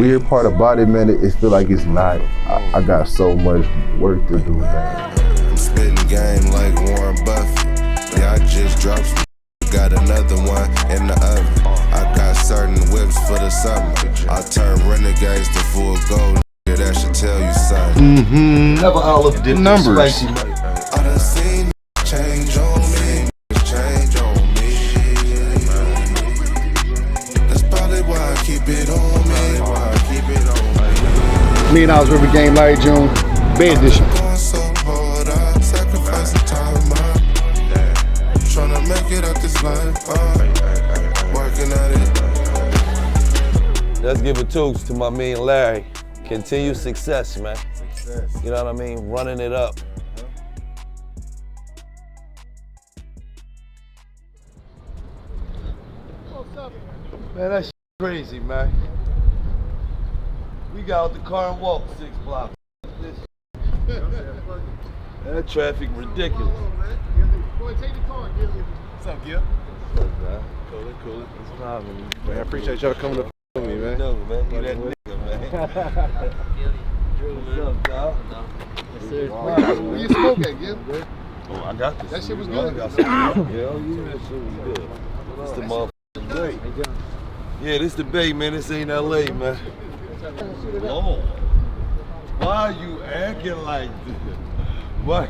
weird part about it, man, it feel like it's not. I got so much work to do, man. I'm spitting game like Warren Buffett. Yeah, I just dropped some, got another one in the oven. I got certain whips for the summer. I turn renegades to full gold. Yeah, that should tell you something. Never Olive did numbers. I done seen change on me. Change on me. That's probably why I keep it on me. Million Dollaz River Game, Larry June, Bay Edition. Going so hard, I sacrifice some time. Trying to make it out this life. Working at it. Let's give a toast to my man Larry. Continued success, man. You know what I mean? Running it up. Man, that's crazy, man. We got out the car and walked 6 blocks. That traffic ridiculous. Boy, take the car, Gillie. What's up, Gil? What's up, man? Cool. Man, I appreciate y'all coming up with me, man. No, man. You that nigga, man. What's up, dog? Where you smoke at, Gil? Oh, I got this. That shit was I good. got some. Yeah, that shit was good. This the motherfucking Bay. Yeah, this the Bay, man. This ain't LA, man. Lord, why are you acting like this? Why?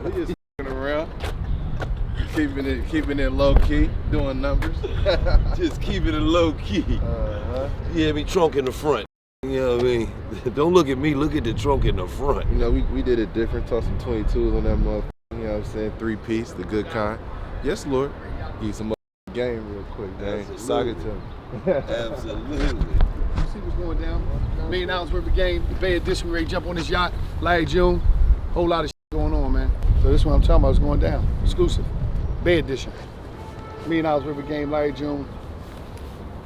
We just around, keeping it low key, doing numbers. Just keeping it low key. Yeah, me trunk in the front. You know what I mean? Don't look at me, look at the trunk in the front. You know, we did it different. Tossed some 22s on that motherfucker. You know what I'm saying? 3-piece, the good kind. Yes, Lord. Give you some game real quick, man. Saga to me. Absolutely. You see what's going down? Million Dollaz River Game, the Bay Edition. We ready to jump on this yacht. Larry June. Whole lot of shit going on, man. So this is what I'm talking about. It's going down. Exclusive. Bay Edition. Million Dollaz River Game, Larry June.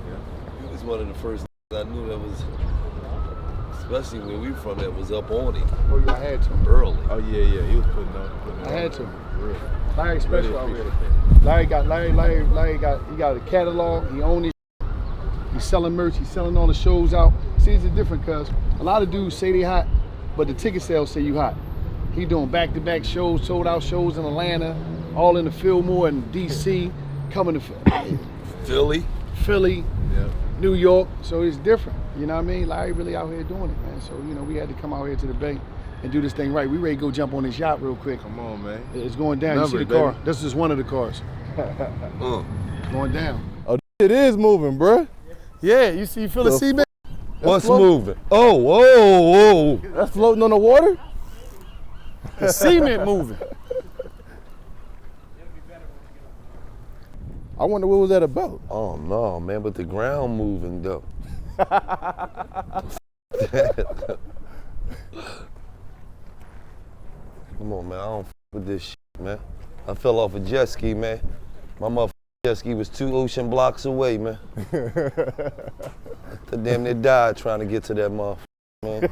Yeah. It's one of the first I knew that was, especially where we from, that was up on it. Oh yeah, I had to. Early. Oh yeah, he was putting on. I had to. Real. Larry special out here. Larry got a catalog. He owns it. He's selling merch. He's selling all the shows out. See, it's different, cuz a lot of dudes say they hot, but the ticket sales say you hot. He doing back-to-back shows, sold out shows in Atlanta, all in the Fillmore and DC, coming to Philly, yep. New York. So it's different. You know what I mean? Larry really out here doing it, man. So you know we had to come out here to the Bay and do this thing right. We ready to go jump on this yacht real quick. Come on, man. It's going down. Numbers, you see the car? baby. This is one of the cars. Going down. Oh, it is moving, bruh. Yeah, you feel the cement? What's moving? Oh, whoa. That's floating on the water? The cement moving. I wonder what was that about? Oh no, man, but the ground moving though. Come on, man, I don't with this shit, man. I fell off a jet ski, man. My motherfucking jet ski was 2 ocean blocks away, man. I damn near died trying to get to that motherfucker, man.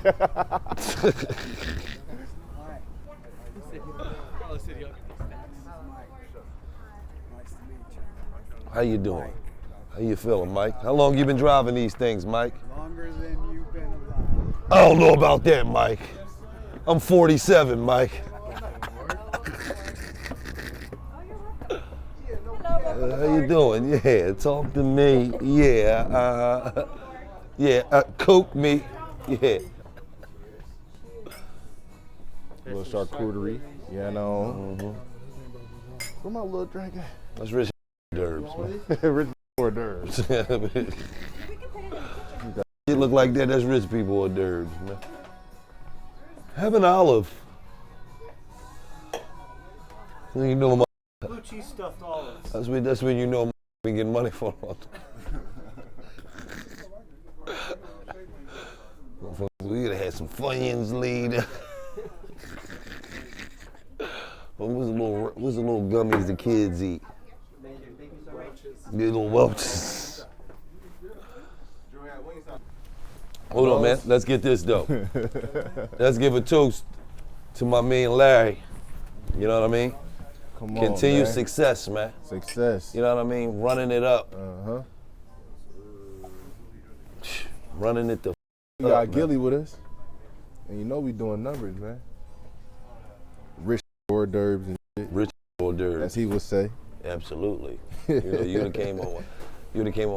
How you doing? How you feeling, Mike? How long you been driving these things, Mike? Longer than you've been alive. I don't know about that, Mike. I'm 47, Mike. How you doing? Yeah, talk to me. Yeah, coke me. Yeah. A little charcuterie, you know. Where my little drink at? That's rich d'oeuvres, man. Rich hors d'oeuvres. Shit look like that, that's rich people hors d'oeuvres, man. Have an olive. You know, Blue cheese stuffed olives. that's when you know we getting money for them. We could have had some Funyuns later. What's the little gummies the kids eat? The little Welch's. Hold on, man. Let's get this though. Let's give a toast to my man Larry. You know what I mean? Come on, Continued man. success, man. Success. You know what I mean? Running it up. running it the We got man. Gillie with us. And you know we doing numbers, man. Rich hors d'oeuvres and shit. Rich hors d'oeuvres. As he would say. Absolutely. You'd have came on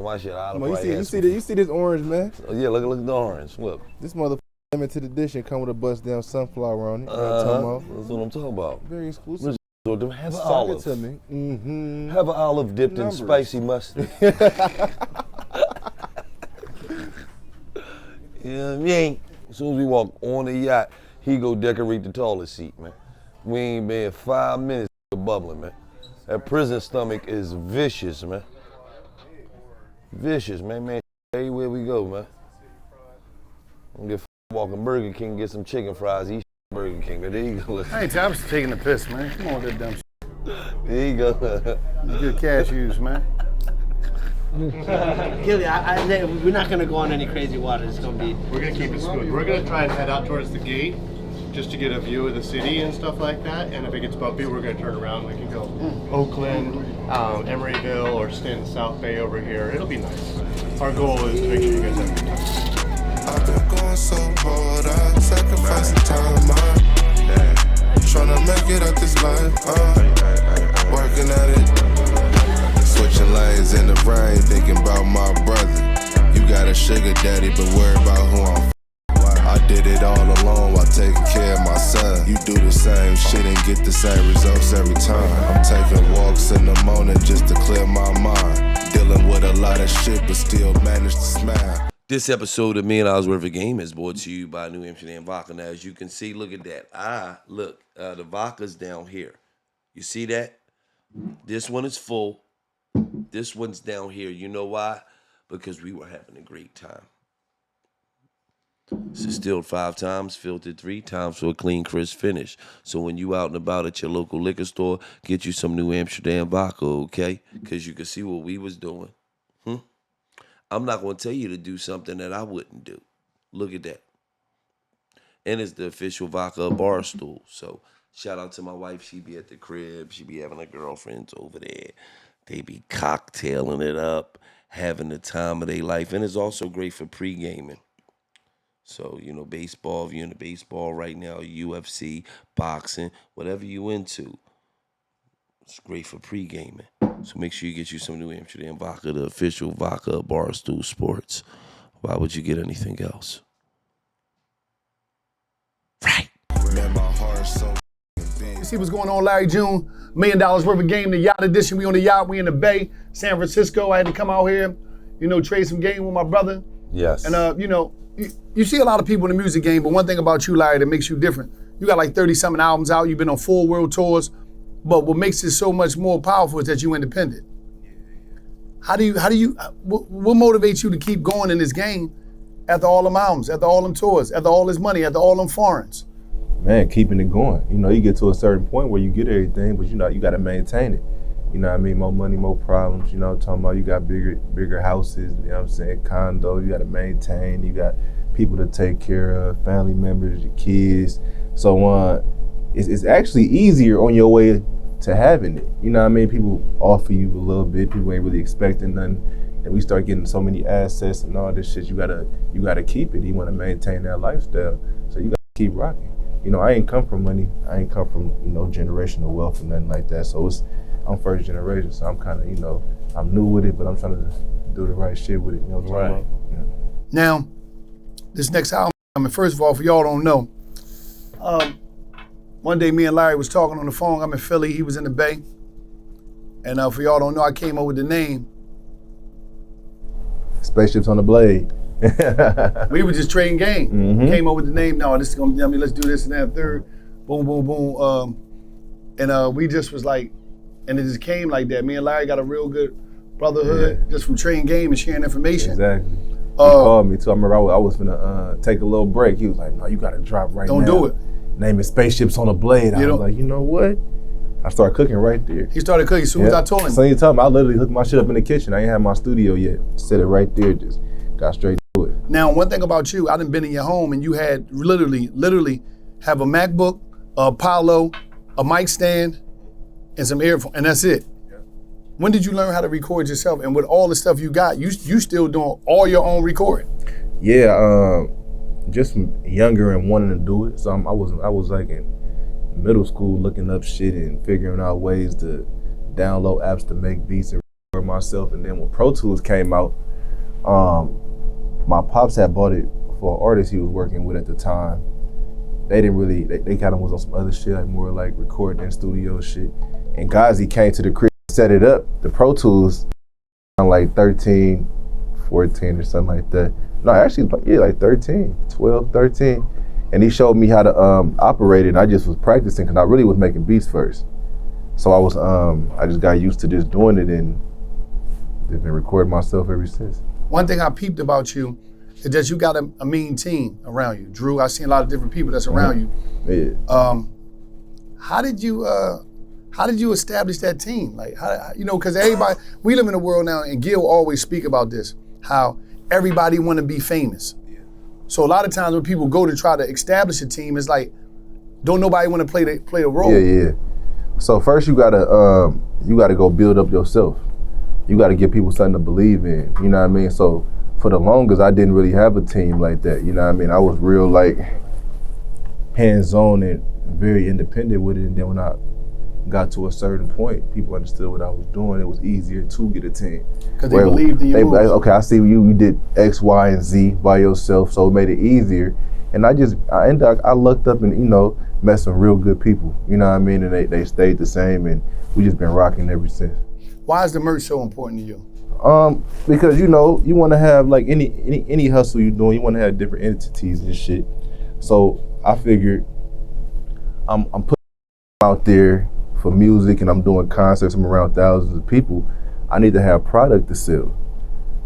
my shit. I'd have Come on, probably you see this orange, man? Yeah, look at the orange. Look. This motherfucker limited edition come with a bust down sunflower on it. You know what I'm talking about? That's what I'm talking about. Very exclusive. So have an Talk olive. it to me. Mm-hmm. Have an olive dipped Numbers. in spicy mustard. You know what I mean? As soon as we walk on the yacht, he go decorate the toilet seat, man. We ain't been 5 minutes bubbling, man. That prison stomach is vicious, man. Vicious, man. Everywhere we go, man. I'm gonna get walking Burger King and get some chicken fries. Eat Burger King. There you go. I ain't I was taking the piss, man. Come on with that dumb shit. There you go. Good cashews, man. Gillie, we're not gonna go on any crazy water. It's gonna be. We're gonna keep it smooth. We're gonna try and head out towards the gate just to get a view of the city and stuff like that. And if it gets bumpy, we're gonna turn around. We can go Oakland, Emeryville, or stay in the South Bay over here. It'll be nice. Our goal is to make sure you guys have a good time. I've been going so hard, I'm sacrificing time, trying to make it out this life, working at it. Switching lanes in the rain, thinking about my brother. You got a sugar daddy, but worry about who I'm I did it all alone while taking care of my son. You do the same shit and get the same results every time. I'm taking walks in the morning just to clear my mind. Dealing with a lot of shit, but still manage to smile. This episode of Million Dollaz Worth of Game is brought to you by New Amsterdam Vodka. Now, as you can see, look at that. Look, the vodka's down here. You see that? This one is full. This one's down here. You know why? Because we were having a great time. It's distilled 5 times, filtered 3 times for a clean, crisp finish. So when you out and about at your local liquor store, get you some New Amsterdam Vodka, okay? Because you can see what we was doing. I'm not going to tell you to do something that I wouldn't do. Look at that. And it's the official vodka of Barstool. So shout out to my wife. She be at the crib. She be having her girlfriends over there. They be cocktailing it up, having the time of their life. And it's also great for pre-gaming. So, you know, baseball, if you're into baseball right now, UFC, boxing, whatever you into, it's great for pre-gaming. So make sure you get you some New Amsterdam Vodka, the official vodka of Barstool Sports. Why would you get anything else? Right. Man, my heart's so big. You see what's going on, Larry June? $1 million worth of game, the Yacht edition. We on the yacht, we in the Bay, San Francisco. I had to come out here, you know, trade some game with my brother. Yes. And, you know, you see a lot of people in the music game, but one thing about you, Larry, that makes you different. You got like 30-something albums out. You've been on 4 world tours. But what makes it so much more powerful is that you're independent. What motivates you to keep going in this game after all them albums, after all them tours, after all this money, after all them foreigns? Man, keeping it going. You know, you get to a certain point where you get everything, but you know, you got to maintain it. You know what I mean? More money, more problems. You know what I'm talking about? You got bigger houses, you know what I'm saying? Condos, you got to maintain. You got people to take care of, family members, your kids. So it's actually easier on your way to having it. You know what I mean? People offer you a little bit. People ain't really expecting nothing. And we start getting so many assets and all this shit. You gotta keep it. You want to maintain that lifestyle. So you gotta keep rocking. You know, I ain't come from money. I ain't come from, you know, generational wealth or nothing like that. So I'm first generation. So I'm kind of, you know, I'm new with it, but I'm trying to do the right shit with it. You know what I'm talking about? Yeah. Now, this next album, I mean, first of all, for y'all don't know, one day me and Larry was talking on the phone. I'm in Philly, he was in the Bay. And for y'all don't know, I came up with the name. Spaceships on the Blade. We were just trading game. Mm-hmm. Came up with the name. No, this is gonna. I mean, let's do this and that. Third, boom, boom, boom. And we just was like, and it just came like that. Me and Larry got a real good brotherhood just from trading game and sharing information. Exactly. He called me too. I remember I was gonna take a little break. He was like, "No, you gotta drop right now. Don't do it. Name it Spaceships on the Blade." I was like, you know what? I started cooking right there. He started cooking as soon as I told him. So you told me, I literally hooked my shit up in the kitchen. I ain't had my studio yet. Set it right there, just got straight to it. Now, one thing about you, I done been in your home and you had literally have a MacBook, a Apollo, a mic stand, and some earphones, and that's it. Yeah. When did you learn how to record yourself? And with all the stuff you got, you still doing all your own recording? Yeah, just younger and wanting to do it. So I was like in middle school looking up shit and figuring out ways to download apps to make beats and record myself. And then when Pro Tools came out, my pops had bought it for an artist he was working with at the time. They didn't really, they kind of was on some other shit, like more like recording in studio shit. And Gazi came to the crib, set it up, the Pro Tools, around like 13, 14 or something like that. No, actually, yeah, like 13, 12, 13. And he showed me how to operate it, and I just was practicing because I really was making beats first. So I just got used to just doing it and just been recording myself ever since. One thing I peeped about you is that you got a mean team around you. Drew, I've seen a lot of different people that's around you. Yeah. How did you establish that team? Like, how, because everybody, we live in a world now, and Gil always speak about this, how everybody want to be famous. So a lot of times when people go to try to establish a team, it's like, don't nobody want to play a role. Yeah. So first you gotta go build up yourself. You gotta give people something to believe in, you know what I mean? So for the longest, I didn't really have a team like that, you know what I mean? I was real like hands-on and very independent with it, and then when I got to a certain point, people understood what I was doing. It was easier to get a team. Because they believed in you. Okay, I see you did X, Y, and Z by yourself, so it made it easier. And I lucked up and, met some real good people, you know what I mean? And they stayed the same, and we just been rocking ever since. Why is the merch so important to you? Because you want to have like any hustle you're doing, you want to have different entities and shit. So I figured I'm putting out there for music, and I'm doing concerts. I'm around thousands of people. I need to have product to sell.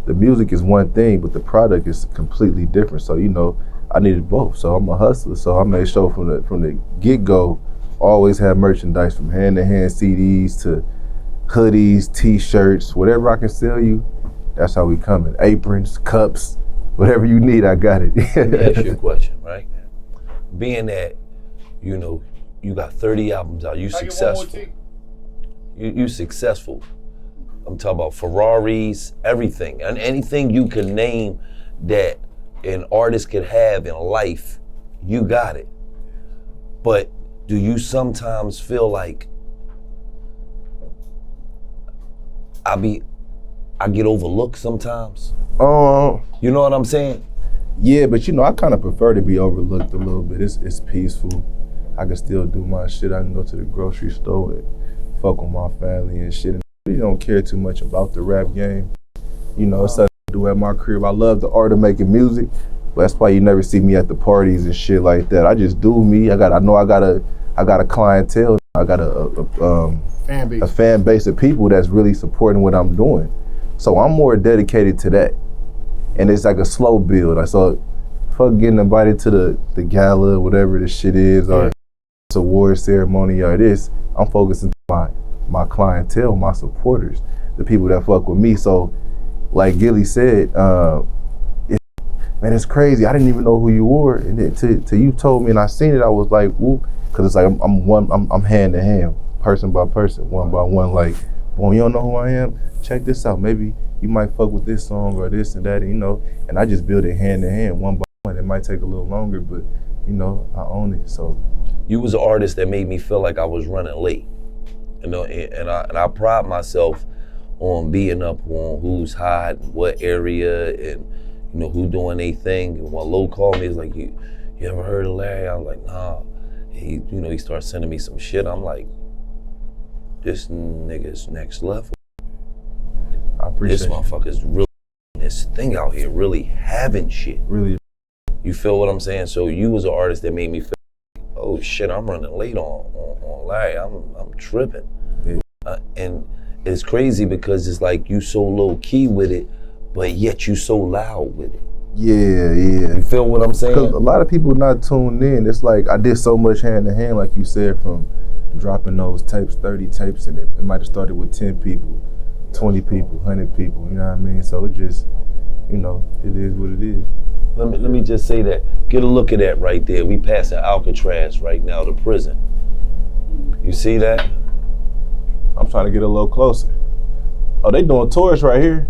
The music is one thing, but the product is completely different. So I needed both. So I'm a hustler. So I made sure from the get-go, always have merchandise from hand-to-hand CDs to hoodies, T-shirts, whatever I can sell you. That's how we coming. Aprons, cups, whatever you need, I got it. Let me ask you a question, right? Being that you got 30 albums out, you successful. You successful. I'm talking about Ferraris, everything, and anything you can name that an artist could have in life, you got it. But do you sometimes feel like I get overlooked sometimes? You know what I'm saying? Yeah, but I kind of prefer to be overlooked a little bit. It's peaceful. I can still do my shit. I can go to the grocery store and fuck with my family and shit. And I really don't care too much about the rap game. It's something to do at my crib. I love the art of making music, but that's why you never see me at the parties and shit like that. I just do me. I got a clientele. I got a fan base of people that's really supporting what I'm doing. So I'm more dedicated to that. And it's like a slow build. So fuck getting invited to the gala, whatever this shit is, or this award ceremony or this. I'm focusing on my clientele, my supporters, the people that fuck with me. So like Gillie said, man, it's crazy. I didn't even know who you were. And then till you told me and I seen it, I was like, whoop. Cause it's like I'm hand to hand, person by person, one by one. Like, well, you don't know who I am? Check this out. Maybe you might fuck with this song or this and that, and I just build it hand to hand, one by one. It might take a little longer, but I own it. So you was an artist that made me feel like I was running late, and I pride myself on being up on who's hot, what area, and who doing their thing. And when Lo called me, he's like, you ever heard of Larry? I was like, nah. He started sending me some shit. I'm like, this nigga's next level. I appreciate this motherfucker's really this thing out here, really having shit. Really. You feel what I'm saying? So you was an artist that made me feel like, oh shit, I'm running late on Larry. I'm tripping. Yeah. And it's crazy because it's like you so low key with it, but yet you so loud with it. Yeah. You feel what I'm saying? Because a lot of people not tuned in. It's like I did so much hand to hand, like you said, from dropping those tapes, 30 tapes, and it might have started with 10 people, 20 people, 100 people, you know what I mean? So it just, it is what it is. Let me just say that. Get a look at that right there. We passing Alcatraz right now, the prison. You see that? I'm trying to get a little closer. Oh, they doing tours right here.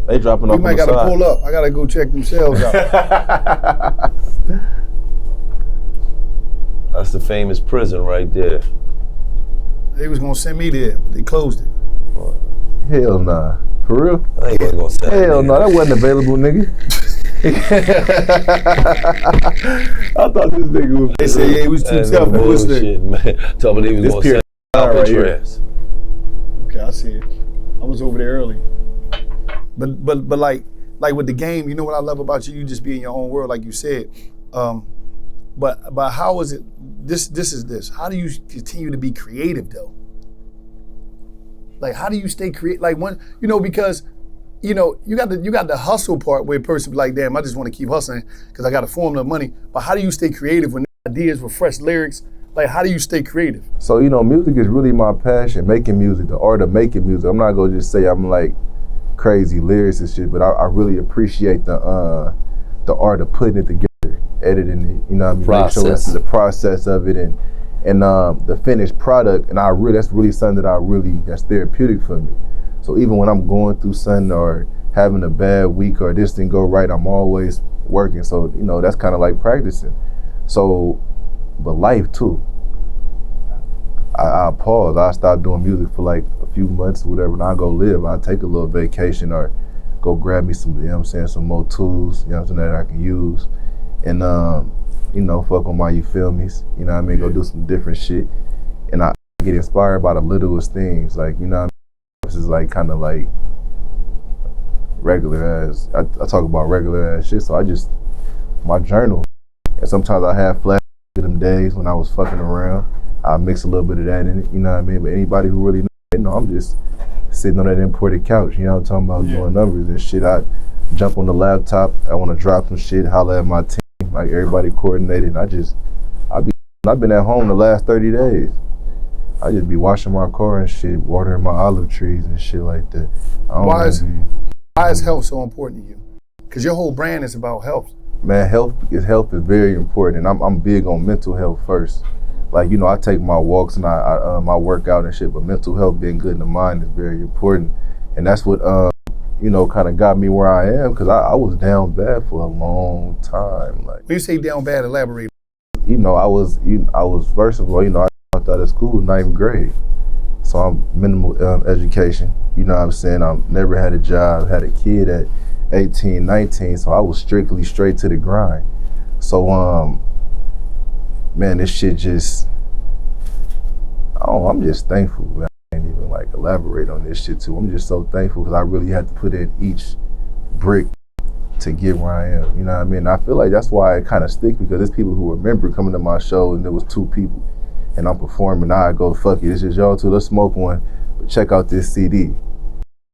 They dropping off We might on the gotta side. pull up. I gotta go check themselves out. That's the famous prison right there. They was gonna send me there, but they closed it. Hell nah. For real? I ain't gonna say Hell no, that wasn't available, nigga. I thought this nigga was. They said, yeah, he was too tough for this nigga. Bullshit, man. Told me they was This gonna period send out right the here. trash. Okay, I see it. I was over there early. But like with the game, you know what I love about you? You just be in your own world, like you said. But how is it? This is this. How do you continue to be creative though? Like how do you stay creative? Like when because you got the hustle part where a person be like, damn, I just want to keep hustling because I got a formula of money. But how do you stay creative when ideas with fresh lyrics? Like how do you stay creative? So music is really my passion. Making music, the art of making music. I'm not gonna just say I'm like crazy lyrics and shit, but I really appreciate the art of putting it together, editing it. You know what I mean? Make sure it's the process of it and the finished product. And that's really something that's therapeutic for me. So even when I'm going through something or having a bad week or this didn't go right, I'm always working. So that's kind of like practicing. So, but life too. I pause. I stop doing music for like a few months or whatever, and I go live. I take a little vacation or go grab me some, some more tools, that I can use. And, fuck with my you feel me's, go do some different shit. And I get inspired by the littlest things. Like, this is like kind of like regular ass, I talk about regular ass shit. So my journal. And sometimes I have flash of them days when I was fucking around. I mix a little bit of that in it, But anybody who really knows, I'm just sitting on that imported couch, I'm talking about doing numbers and shit. I jump on the laptop, I want to drop some shit, holler at my team, like everybody coordinated. And I've been at home the last 30 days. I just be washing my car and shit, watering my olive trees and shit like that. Why is health so important to you? Because your whole brand is about health. Man, health is very important, and I'm big on mental health first. Like, I take my walks and I my workout and shit, but mental health, being good in the mind is very important. And that's what, kind of got me where I am, because I was down bad for a long time. Like, when you say down bad, elaborate. I was first of all, I dropped out of school in 9th grade. So I'm minimal education, I never had a job, had a kid at 18, 19, so I was strictly straight to the grind. So, man, this shit just, I'm just thankful, man. I can't even like elaborate on this shit too. I'm just so thankful because I really had to put in each brick to get where I am, I mean? I feel like that's why I kind of stick, because there's people who remember coming to my show and there was 2 people and I'm performing, I go, fuck it, it's just y'all 2, let's smoke one, but check out this CD.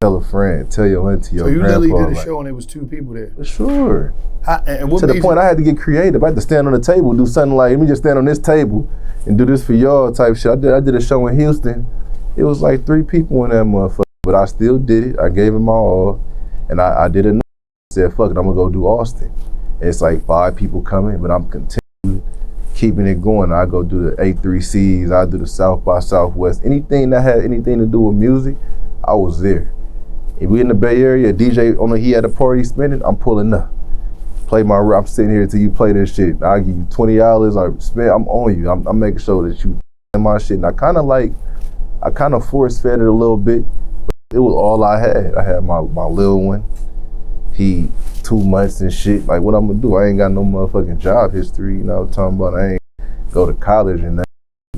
Tell a friend, tell your auntie, your grandpa. So you literally did a show and there was 2 people there? Sure. And what to the point I had to get creative. I had to stand on the table, do something like, let me just stand on this table and do this for y'all type shit. I did a show in Houston. It was like 3 people in that motherfucker, but I still did it. I gave it my all, and I did it. I said, fuck it, I'm gonna go do Austin. And it's like 5 people coming, but I'm continuing keeping it going. I go do the A3Cs, I do the South by Southwest. Anything that had anything to do with music, I was there. If we in the Bay Area, DJ he had a party spinning, I'm pulling up. Play my rap, I'm sitting here till you play this shit. I'll give you $20 or spend, I'm on you. I'm making sure that you in my shit. And I kind of force fed it a little bit, but it was all I had. I had my little one. He 2 months and shit. Like, what I'm gonna do? I ain't got no motherfucking job history, what I'm talking about? I ain't go to college and that.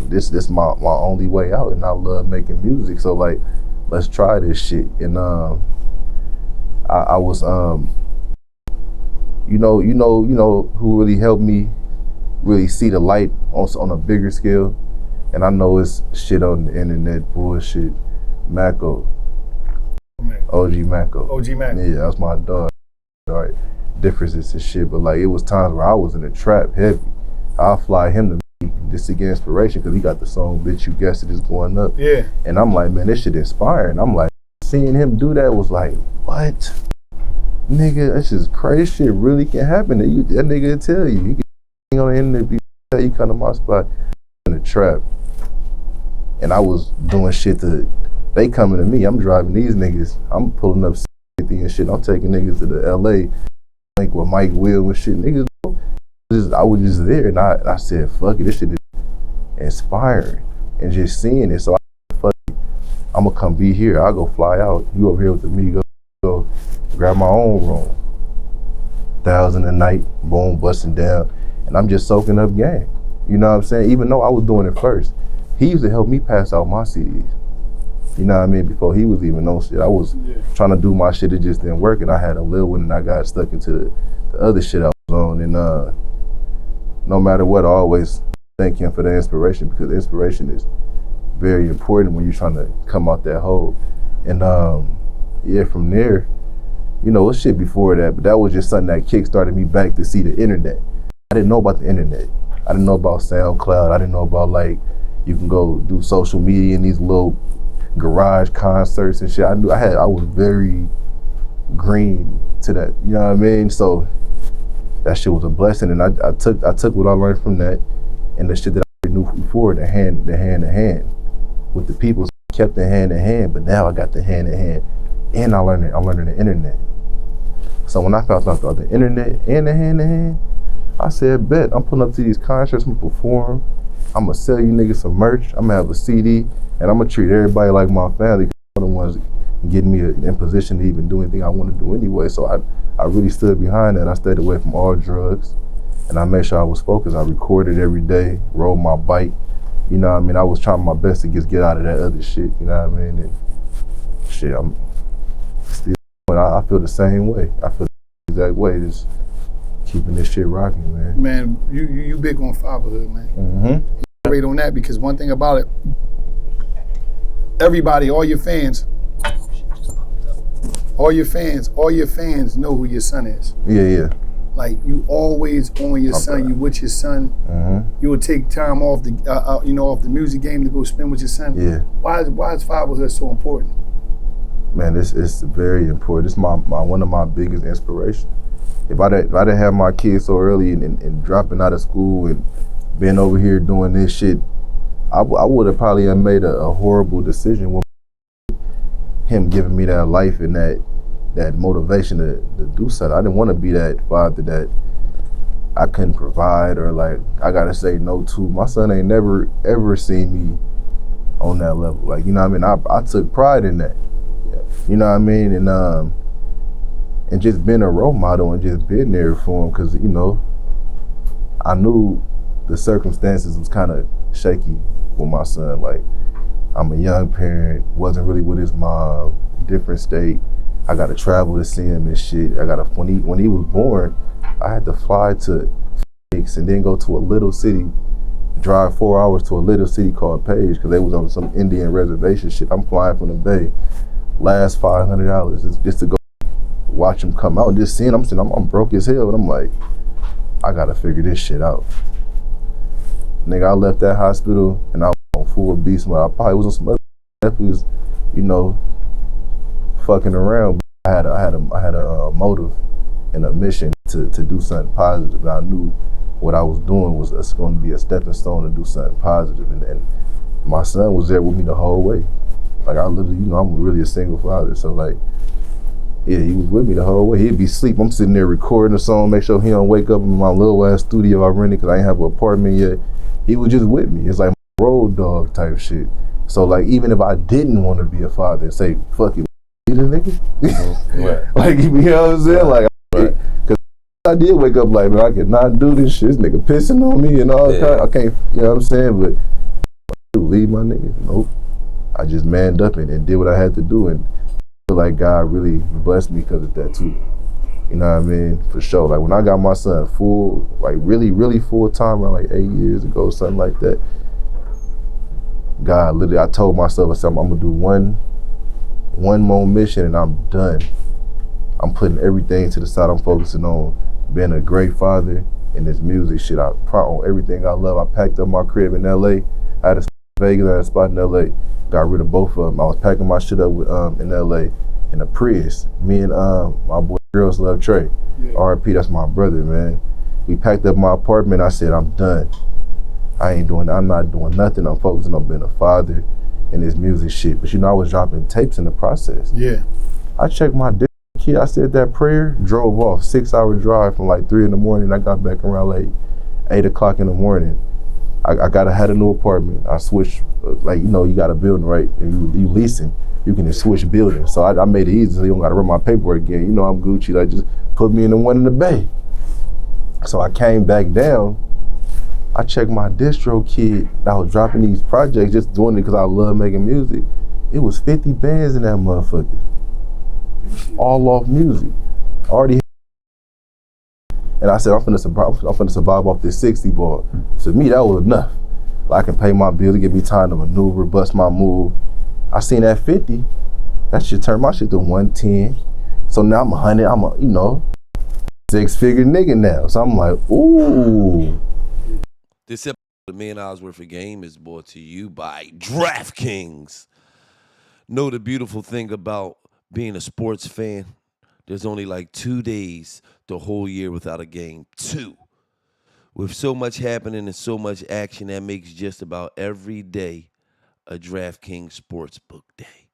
This my only way out, and I love making music. So like, let's try this shit. And I was who really helped me really see the light on a bigger scale. And I know it's shit on the internet, bullshit. Mako. OG Mako. OG Mako. Yeah, that's my dog. All right, differences and shit, but like, it was times where I was in the trap heavy. I'll fly him to me, this to get inspiration, because he got the song, Bitch You Guessed It, Is Going Up. Yeah. And I'm like, man, this shit inspiring. I'm like, seeing him do that was like, what? Nigga, that's just crazy. This shit really can happen. That nigga will tell you. He can on the internet, you come to my spot in the trap. And I was doing shit they coming to me. I'm driving these niggas. I'm pulling up 50 and shit. I'm taking niggas to the LA, like with Mike Will and shit. Niggas, I was just there, and I said, fuck it, this shit is inspiring, and just seeing it. So I fuck it, I'm gonna come be here. I'll go fly out. You over here with the Migos, go grab my own room. 1,000 a night, boom, busting down, and I'm just soaking up game. You know what I'm saying? Even though I was doing it first, he used to help me pass out my CDs. You know what I mean? Before he was even on shit, I was trying to do my shit. It just didn't work, and I had a little one, and I got stuck into the other shit I was on. And no matter what, I always thank him for the inspiration, because inspiration is very important when you're trying to come out that hole. And yeah, from there, you know, it shit before that, but that was just something that kick-started me back to see the internet. I didn't know about the internet. I didn't know about SoundCloud. I didn't know about, like, you can go do social media and these little garage concerts and shit. I was very green to that, you know what I mean? So that shit was a blessing, and I took what I learned from that and the shit that I knew before, the hand to hand with the people. So I kept the hand in hand, but now I got the hand in hand, and I'm learning the internet. So when I found out about the internet and the hand in hand, I said, bet, I'm pulling up to these concerts, I'm gonna perform, I'm gonna sell you niggas some merch, I'm gonna have a CD, and I'm gonna treat everybody like my family, because they're the ones getting me in position to even do anything I want to do anyway. So I really stood behind that. I stayed away from all drugs, and I made sure I was focused. I recorded every day, rode my bike, you know what I mean? I was trying my best to just get out of that other shit, you know what I mean? And shit, I'm still, I feel the same way. I feel the exact way, just keeping this shit rocking, man. Man, you big on fatherhood, man. Mm-hmm. Great on that, because one thing about it, everybody, all your fans know who your son is. Yeah. Like, you always on your son. You with your son. Mm-hmm. You will take time off the off the music game to go spend with your son. Yeah. Why is fatherhood so important? Man, it's very important. It's my one of my biggest inspirations. If I didn't have my kids so early and dropping out of school and being over here doing this shit, I would have probably made a horrible decision with him giving me that life and that motivation to do something. I didn't want to be that father that I couldn't provide, or like I gotta say no to. My son ain't never ever seen me on that level. Like, you know what I mean? I took pride in that. You know what I mean? And just being a role model and just being there for him, because, you know, I knew the circumstances was kind of shaky with my son. Like, I'm a young parent, wasn't really with his mom, different state. I got to travel to see him and shit. When he was born, I had to fly to Phoenix and then go to a little city, drive 4 hours to a little city called Page, because they was on some Indian reservation shit. I'm flying from the Bay, last $500 just to go watch him come out. Just seeing, I'm broke as hell, and I'm like, I gotta figure this shit out. Nigga, I left that hospital and I was on full beast mode. I probably was on some other stuff, was, you know, fucking around. I had a motive and a mission to do something positive, and I knew what I was doing was going to be a stepping stone to do something positive. And my son was there with me the whole way. Like, I literally, you know, I'm really a single father, so like, yeah, he was with me the whole way. He'd be asleep. I'm sitting there recording a song, make sure he don't wake up in my little ass studio I rented because I ain't have an apartment yet. He was just with me. It's like road dog type shit. So like, even if I didn't want to be a father, say, fuck it, you the nigga? Right. Like, you know what I'm saying? Like, Right. Because I did wake up like, man, I cannot do this shit. This nigga pissing on me and all that. I can't, you know what I'm saying? But leave my nigga. Nope. I just manned up and did what I had to do, and I feel like God really blessed me because of that too. You know what I mean? For sure. Like, when I got my son full, like really, really full time, around like 8 years ago, something like that, God literally, I told myself, I said, I'm gonna do one more mission and I'm done. I'm putting everything to the side. I'm focusing on being a great father and this music shit. I on everything I love. I packed up my crib in LA. I had a spot in Vegas, I had a spot in LA. Got rid of both of them. I was packing my shit up with, in LA in a Prius. Me and my boy Girls Love Trey. Yeah. RIP, that's my brother, man. We packed up my apartment. I said, I'm done. I'm not doing nothing. I'm focusing on being a father and this music shit. But you know, I was dropping tapes in the process. Yeah. I checked my dick kid, I said that prayer, drove off, 6-hour drive from like 3 in the morning. I got back around like 8 o'clock in the morning. I had a new apartment. I switched, like, you know, you got a building, right? And you leasing, you can just switch buildings. So I made it easy so you don't gotta run my paperwork again. You know I'm Gucci, like just put me in the one in the Bay. So I came back down, I checked my distro kid. I was dropping these projects, just doing it because I love making music. It was 50 bands in that motherfucker. All off music. Already. And I said, I'm finna survive off this 60 ball. To me, that was enough. Like, I can pay my bills, give me time to maneuver, bust my move. I seen that 50, that shit turned my shit to 110. So now I'm 100, I'm a, you know, 6-figure nigga now. So I'm like, ooh. This episode of $1 Million Worth of Game is brought to you by DraftKings. Know the beautiful thing about being a sports fan? There's only like 2 days the whole year without a game. 2. With so much happening and so much action, that makes just about every day a DraftKings Sportsbook day.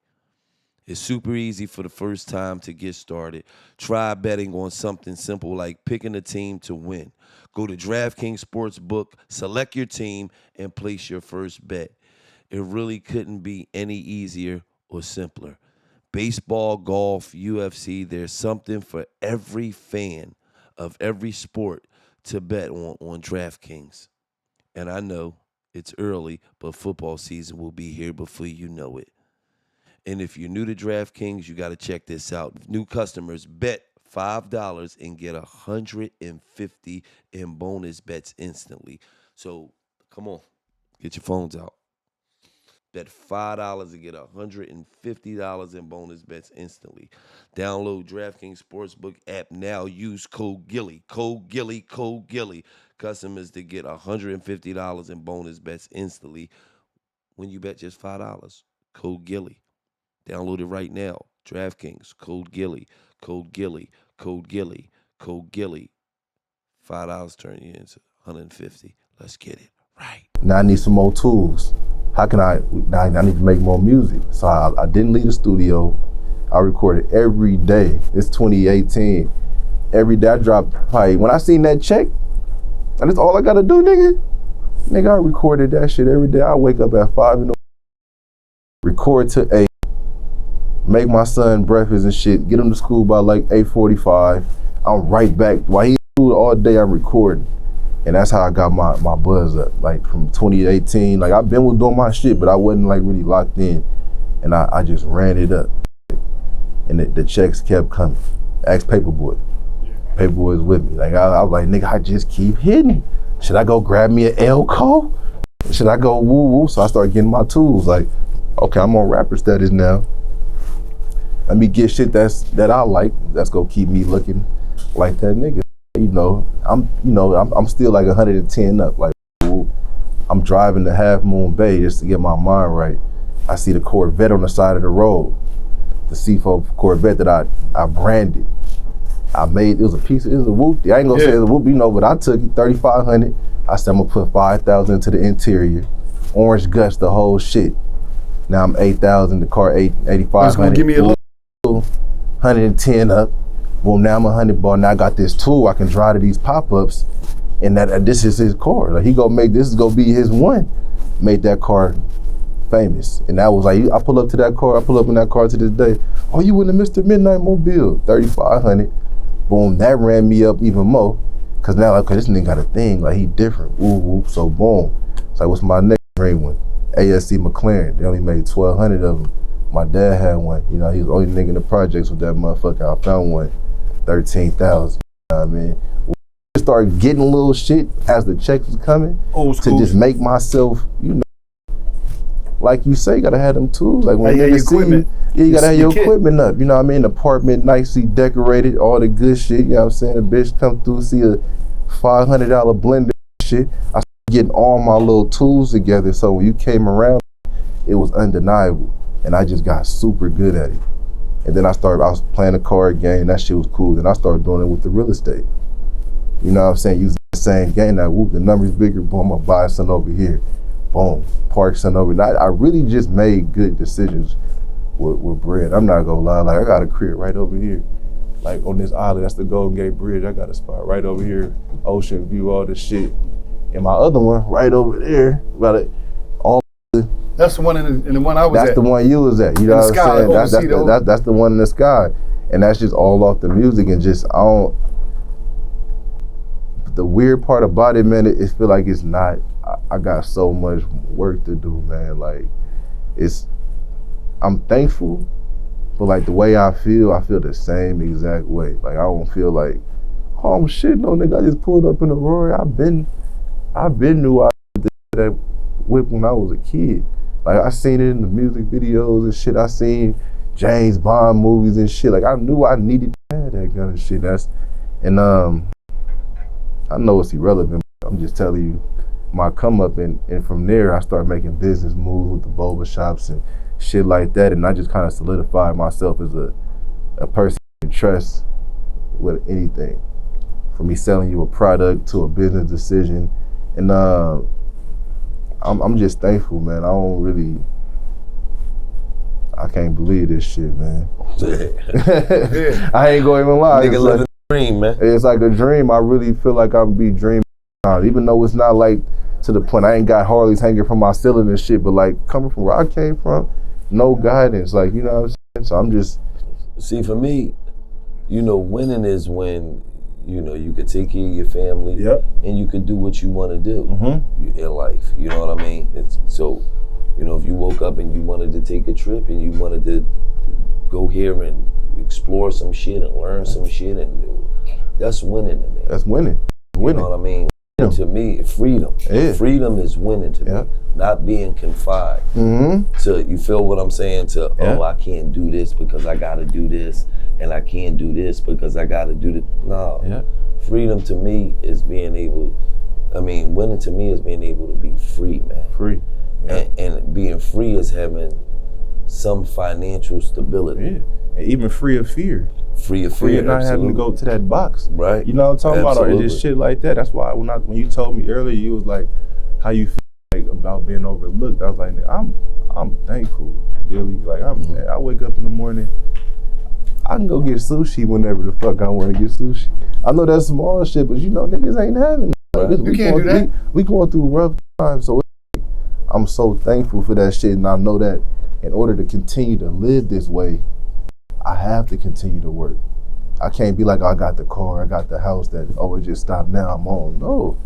It's super easy for the first time to get started. Try betting on something simple like picking a team to win. Go to DraftKings Sportsbook, select your team, and place your first bet. It really couldn't be any easier or simpler. Baseball, golf, UFC, there's something for every fan of every sport to bet on DraftKings. And I know it's early, but football season will be here before you know it. And if you're new to DraftKings, you got to check this out. New customers bet $5 and get $150 in bonus bets instantly. So come on, get your phones out. Bet $5 and get $150 in bonus bets instantly. Download DraftKings Sportsbook app now. Use code Gillie. Code Gillie. Code Gillie. Customers to get $150 in bonus bets instantly when you bet just $5. Code Gillie. Download it right now. DraftKings. Code Gillie. Code Gillie. Code Gillie. Code Gillie. $5 turn you into $150. Let's get it right. Now I need some more tools. How can I need to make more music. So I didn't leave the studio. I recorded every day. It's 2018. Every day I dropped probably, when I seen that check, and that's all I gotta do, nigga. Nigga, I recorded that shit every day. I wake up at 5 in the morning, record to 8, make my son breakfast and shit, get him to school by like 8:45. I'm right back. While he's in school all day, I'm recording. And that's how I got my buzz up, like from 2018. Like I've been doing my shit, but I wasn't like really locked in. And I just ran it up. And the checks kept coming. Ask Paperboy. Paperboy's with me. Like I was like, nigga, I just keep hitting. Should I go grab me an Elko? Should I go woo woo? So I started getting my tools. Like, okay, I'm on rapper status now. Let me get shit that I like. That's gonna keep me looking like that nigga. I'm still like 110 up. Like, I'm driving to Half Moon Bay just to get my mind right. I see the Corvette on the side of the road, the C4 Corvette that I branded. I made, it was a whoop. I ain't gonna say it's a whoop, but I took it, 3,500. I said I'm gonna put 5,000 into the interior, orange guts, the whole shit. Now I'm 8,000. The car 8,500. That's gonna give me a little 110 up. Well, now I'm 100 ball. Now I got this tool. I can drive to these pop-ups, and this is his car. Like this is gonna be his one. Made that car famous, and that was like I pull up to that car. I pull up in that car to this day. Oh, you in the Mr. Midnight Mobile? 3,500. Boom. That ran me up even more, cause now like, okay, this nigga got a thing. Like he different. Woo woo. So boom. It's like, what's my next dream one? ASC McLaren. They only made 1,200 of them. My dad had one. He was the only nigga in the projects with that motherfucker. I found one. 13,000. You know what I mean? We started getting little shit as the checks was coming to just make myself, like you say, you gotta have them tools. Like when you see you, you gotta have your equipment up. You know what I mean? Apartment nicely decorated, all the good shit. You know what I'm saying? The bitch come through, see a $500 blender shit. I started getting all my little tools together. So when you came around, it was undeniable, and I just got super good at it. And then I was playing a card game, that shit was cool. Then I started doing it with the real estate. You know what I'm saying? Using the same game, now whoop, the number's bigger, boom, I'm gonna buy something over here. Boom, park something over here. I really just made good decisions with bread. I'm not gonna lie, like I got a crib right over here. like on this island, that's the Golden Gate Bridge. I got a spot right over here, ocean view, all this shit. And my other one right over there, That's the one in the one I was that's at. the one you was at. You know what I'm saying? That's the one in the sky. And that's just all off the music and just, the weird part about it, man, it feel like it's not, I got so much work to do, man. Like, I'm thankful, but like the way I feel the same exact way. Like, I don't feel like, oh shit, no nigga, I just pulled up in a Rory. I've been knew I did that whip when I was a kid. Like, I seen it in the music videos and shit. I seen James Bond movies and shit. Like, I knew I needed to have that kind of shit. I know it's irrelevant, but I'm just telling you my come up, and from there I started making business moves with the boba shops and shit like that, and I just kind of solidified myself as a person you can trust with anything, from me selling you a product to a business decision. And I'm just thankful, man. I can't believe this shit, man. I ain't gonna even lie. Nigga living a dream, man. It's like a dream. I really feel like I'm be dreaming, even though it's not like to the point I ain't got Harleys hanging from my ceiling and shit, but like coming from where I came from, no guidance, like, you know what I'm saying? So I'm just... See, for me, you know, winning is when, you know, you could take care of your family, yep, and you could do what you want to do in life. You know what I mean? So, you know, if you woke up and you wanted to take a trip and you wanted to go here and explore some shit and learn some shit, and that's winning to me. That's winning. You know what I mean? To me, freedom. Yeah. Freedom is winning to me. Not being confined to, you feel what I'm saying? To, oh, I can't do this because I gotta do this, and I can't do this because I gotta do this. No. Yeah. Freedom to me is being able, winning to me is being able to be free, man. Free. Yeah. And being free is having some financial stability. Yeah. And even free of fear. Free of fear, not having to go to that box. Right. You know what I'm talking about? Or just shit like that. That's why when you told me earlier, you was like, how you feel like about being overlooked. I was like, I'm thankful, Gillie. Like, I wake up in the morning, I can go get sushi whenever the fuck I want to get sushi. I know that's small shit, but you know, niggas ain't having that. You can't do that. We going through rough times, so I'm so thankful for that shit, and I know that in order to continue to live this way, I have to continue to work. I can't be like, oh, I got the car, I got the house, that, oh, it just stopped, now I'm on. No.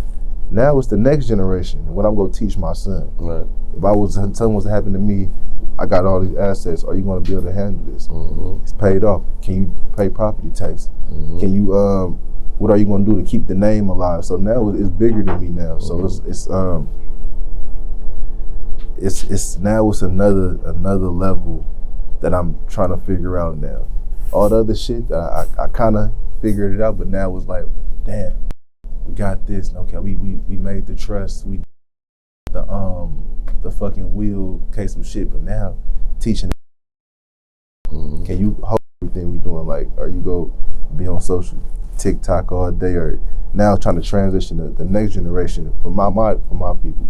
Now it's the next generation, what I'm gonna teach my son. Right. If something was to happen to me, I got all these assets, are you gonna be able to handle this? It's paid off. Can you pay property tax? Can you, what are you gonna do to keep the name alive? So now it's bigger than me now. So it's now it's another level that I'm trying to figure out now. All the other shit, I kind of figured it out, but now it's like, damn, we got this. Okay, we made the trust, we the fucking wheel, okay, some shit, but now teaching. Can you hold everything we doing? Like, are you go be on social TikTok all day, or now trying to transition to the next generation for my people,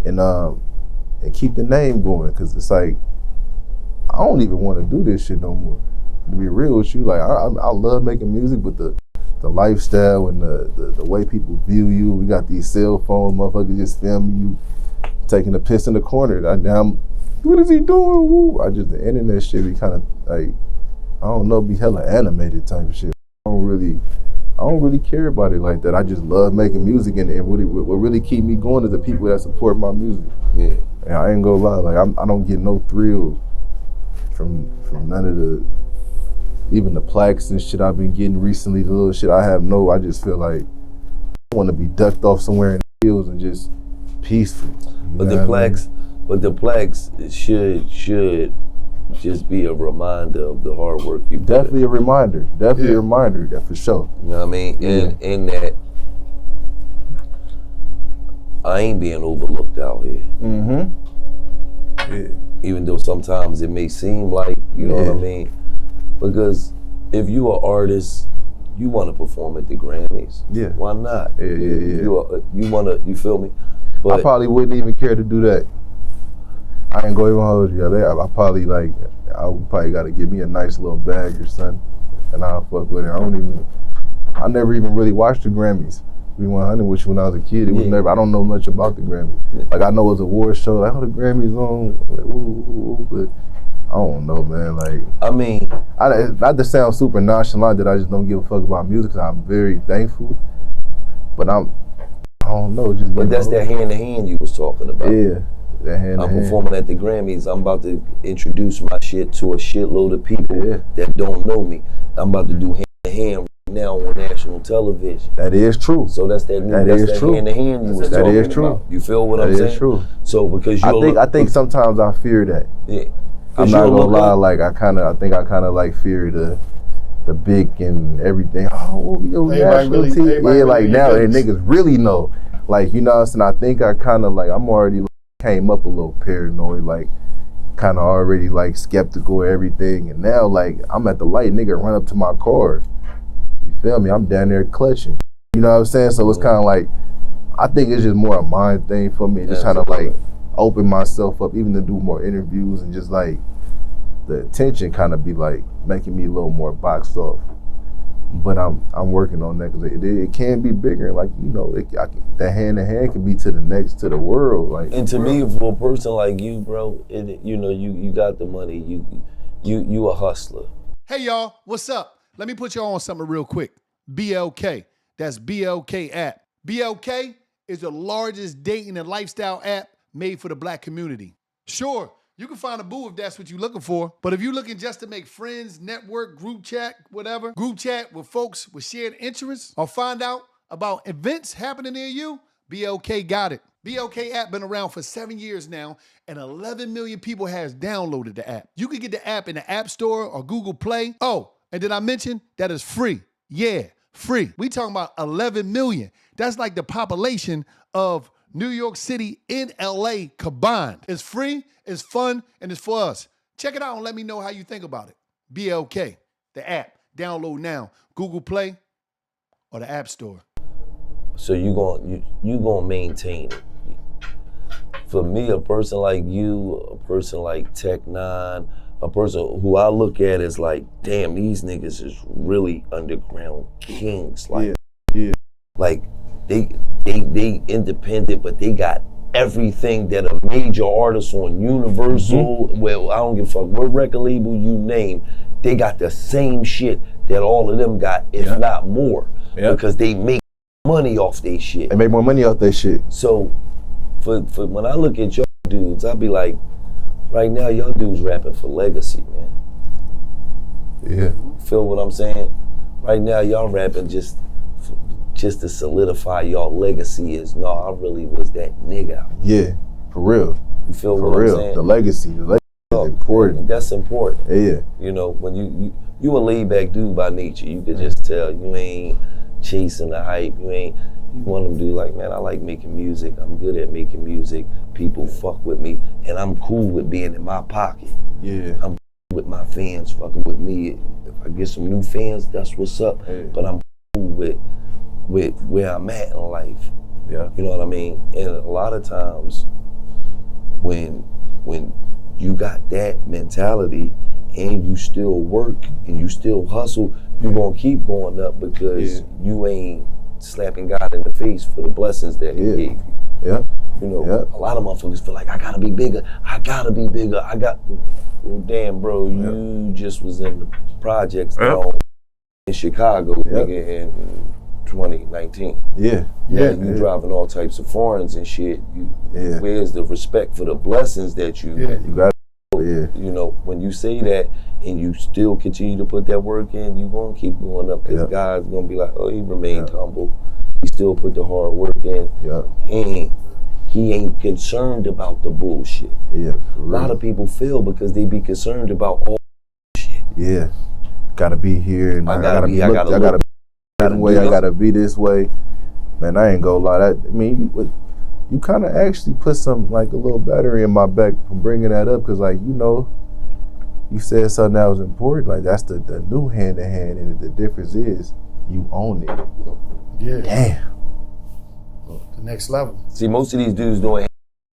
and keep the name going, because it's like, I don't even want to do this shit no more. To be real with you, like I love making music, but the lifestyle and the way people view you, we got these cell phones, motherfuckers just filming you taking a piss in the corner. What is he doing? Woo. The internet shit be kind of like, I don't know, be hella animated type of shit. I don't really care about it like that. I just love making music, and really, what really keep me going is the people that support my music. Yeah. And I ain't gonna lie, like I don't get no thrill from none of even the plaques and shit I've been getting recently, the little shit I just feel like I want to be ducked off somewhere in the hills and just peaceful. But the plaques should just be a reminder of the hard work you put in. Definitely a reminder, that for sure. You know what I mean? In that I ain't being overlooked out here. Yeah. Even though sometimes it may seem like, you know what I mean? Because if you are an artist, you want to perform at the Grammys. Yeah. Why not? Yeah. You feel me? But I probably wouldn't even care to do that. I ain't gonna even hold you. I probably got to give me a nice little bag or something. and I fuck with it. I never even really watched the Grammys. Be 100 with you when I was a kid. It was never. I don't know much about the Grammys. Like I know it's a award show. Like the Grammys on, like, ooh, but I don't know, man. Like I mean, not to sound super nonchalant that I just don't give a fuck about music. Cause I'm very thankful, but I don't know. Just but that's that hand to hand you was talking about. Yeah, that hand to I'm hand. performing at the Grammys. I'm about to introduce my shit to a shitload of people that don't know me. I'm about to do hand to hand now on national television. That is true. So that's that hand to hand you was talking about. You feel what I'm saying? That is true. So because I think sometimes I fear that. Yeah. I'm not gonna lie. Like I kind of like fear the big and everything. Oh, yo, national TV. Yeah, like now and niggas really know. Like you know what I'm saying. I think I kind of like I'm already came up a little paranoid. Like kind of already like skeptical of everything. And now like I'm at the light, nigga run up to my car. Feel me? I'm down there clutching. You know what I'm saying? So it's kind of like, I think it's just more a mind thing for me. Just trying to like open myself up, even to do more interviews and just like the attention kind of be like making me a little more boxed off. But I'm working on that because it can be bigger. Like you know, that hand to hand can be to the world. Like and to me, for a person like you, bro, you know, you got the money. You a hustler. Hey y'all, what's up? Let me put y'all on something real quick. BLK, that's BLK app. BLK is the largest dating and lifestyle app made for the black community. Sure, you can find a boo if that's what you're looking for, but if you're looking just to make friends, network, group chat, whatever, group chat with folks with shared interests, or find out about events happening near you, BLK got it. BLK app been around for 7 years now, and 11 million people has downloaded the app. You can get the app in the App Store or Google Play. Oh, and did I mention that is free? Yeah, free. We talking about 11 million. That's like the population of New York City and LA combined. It's free, it's fun, and it's for us. Check it out and let me know how you think about it. BLK, the app. Download now. Google Play or the App Store. So you gonna maintain it. For me, a person like you, a person like Tech Nine, a person who I look at as like, damn, these niggas is really underground kings. Like, like they independent, but they got everything that a major artist on Universal, well, I don't give a fuck, what record label you name, they got the same shit that all of them got, if not more, because they make money off their shit. They make more money off their shit. So, for when I look at y'all dudes, I be like, right now, y'all dudes rapping for legacy, man. Yeah. Feel what I'm saying? Right now, y'all rapping just to solidify y'all legacy is, no, I really was that nigga. Yeah, for real. You feel for what real. I'm saying? The legacy is important. That's important. Yeah. You know, when you a laid back dude by nature, you could just tell you ain't chasing the hype. You want them to do like, man, I like making music. I'm good at making music. People fuck with me, and I'm cool with being in my pocket. Yeah. I'm cool with my fans fucking with me. If I get some new fans, that's what's up. Hey. But I'm cool with where I'm at in life. Yeah. You know what I mean? And a lot of times, when you got that mentality and you still work and you still hustle, you gonna keep going up because you ain't slapping God in the face for the blessings that He gave you. Yeah. You know, a lot of motherfuckers feel like I gotta be bigger. Well, damn, bro, you just was in the projects down in Chicago, nigga, in 2019. Yeah. Now you driving all types of foreigns and shit. Where's the respect for the blessings that you got? You know, when you say that and you still continue to put that work in, you gonna keep going up because God's gonna be like, oh, he remained humble. He still put the hard work in. And he ain't concerned about the bullshit. Yeah. A lot of people fail because they be concerned about all shit. Yeah. Gotta be here and I gotta be this way. Man, I ain't gonna lie. You kind of actually put some, like, a little battery in my back from bringing that up, because, like, you know, you said something that was important. Like, that's the new hand-to-hand, and the difference is you own it. Yeah. Damn. The next level. See, most of these dudes doing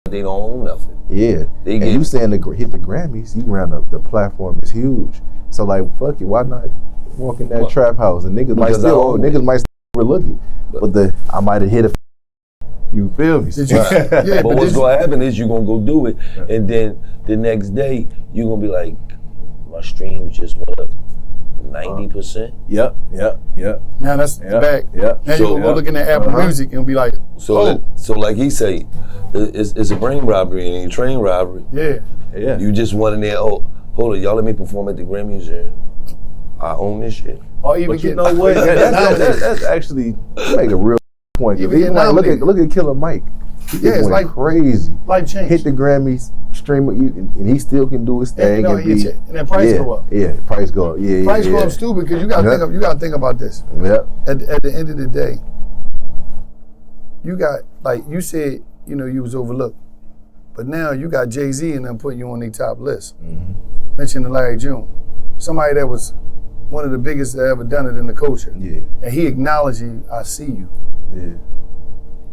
they don't own nothing. Yeah. And you saying hit the Grammys, you round up, the platform is huge. So, like, fuck it, why not walk in that trap house, and niggas Because might still overlook it, but I might have hit a. You feel me? But what's gonna happen is you're gonna go do it, and then the next day you're gonna be like, my streams just went up 90%. Yep. Now that's back. Yep. Now you're gonna go look in that Apple Music and be like, so like he say, it's a brain robbery and a train robbery. Yeah. You just went in there. Oh, hold on, y'all let me perform at the Grammys and I own this shit. or even But you get know what? That's actually you make a real point. Even Even like, look at Killer Mike. Yeah, it's like crazy. life change. Hit the Grammys, stream with you, and he still can do his thing. And that price go up. Yeah, price go up. Yeah, Price go up stupid because you gotta think about this. Yeah. At the end of the day, you got, like you said, you know, you was overlooked, but now you got Jay-Z and them putting you on their top list. Mm-hmm. Mentioning Larry June, somebody that was one of the biggest that ever done it in the culture. Yeah. And he acknowledged you. I see you. Yeah.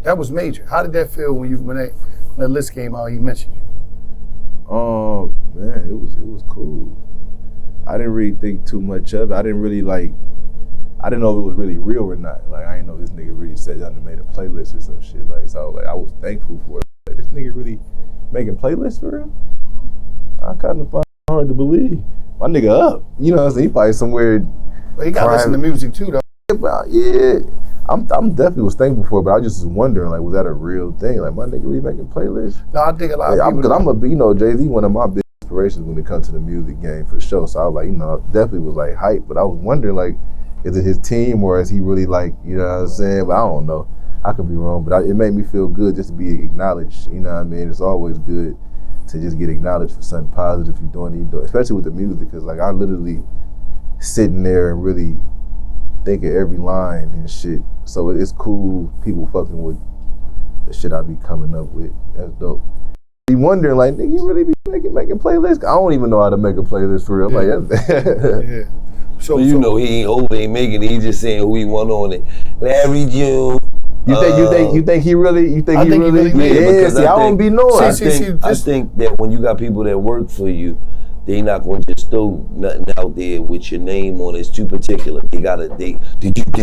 That was major. How did that feel when that list came out? He mentioned you. Man, it was cool. I didn't really think too much of it. I didn't know if it was really real or not. Like, I didn't know this nigga really said that and made a playlist or some shit. Like, so I was thankful for it. Like, this nigga really making playlists for real? I kind of find it hard to believe. My nigga up. You know what I'm saying? He probably somewhere. But he got to listen to music too, though. Yeah. I'm definitely was thankful for it, but I just was wondering, like, was that a real thing? Like, my nigga really making playlists? No, I think a lot of people. Because I'm Jay-Z, one of my big inspirations when it comes to the music game for sure. So I was like, you know, definitely was like hype, but I was wondering, like, is it his team or is he really like, you know what I'm saying? But I don't know. I could be wrong, but it made me feel good just to be acknowledged. You know what I mean? It's always good to just get acknowledged for something positive you're doing, especially with the music, because like I literally sitting there and really think of every line and shit. So it's cool people fucking with the shit I be coming up with. That's dope. Be wondering, like, nigga, you really be making playlists? I don't even know how to make a playlist for real. Yeah. Like, that's Yeah. So know he ain't making it. He just saying who he want on it. Larry June. You think he really? I think he really made it. Because I don't be knowing. I think that when you got people that work for you, they not gonna just throw nothing out there with your name on it. It's too particular. Did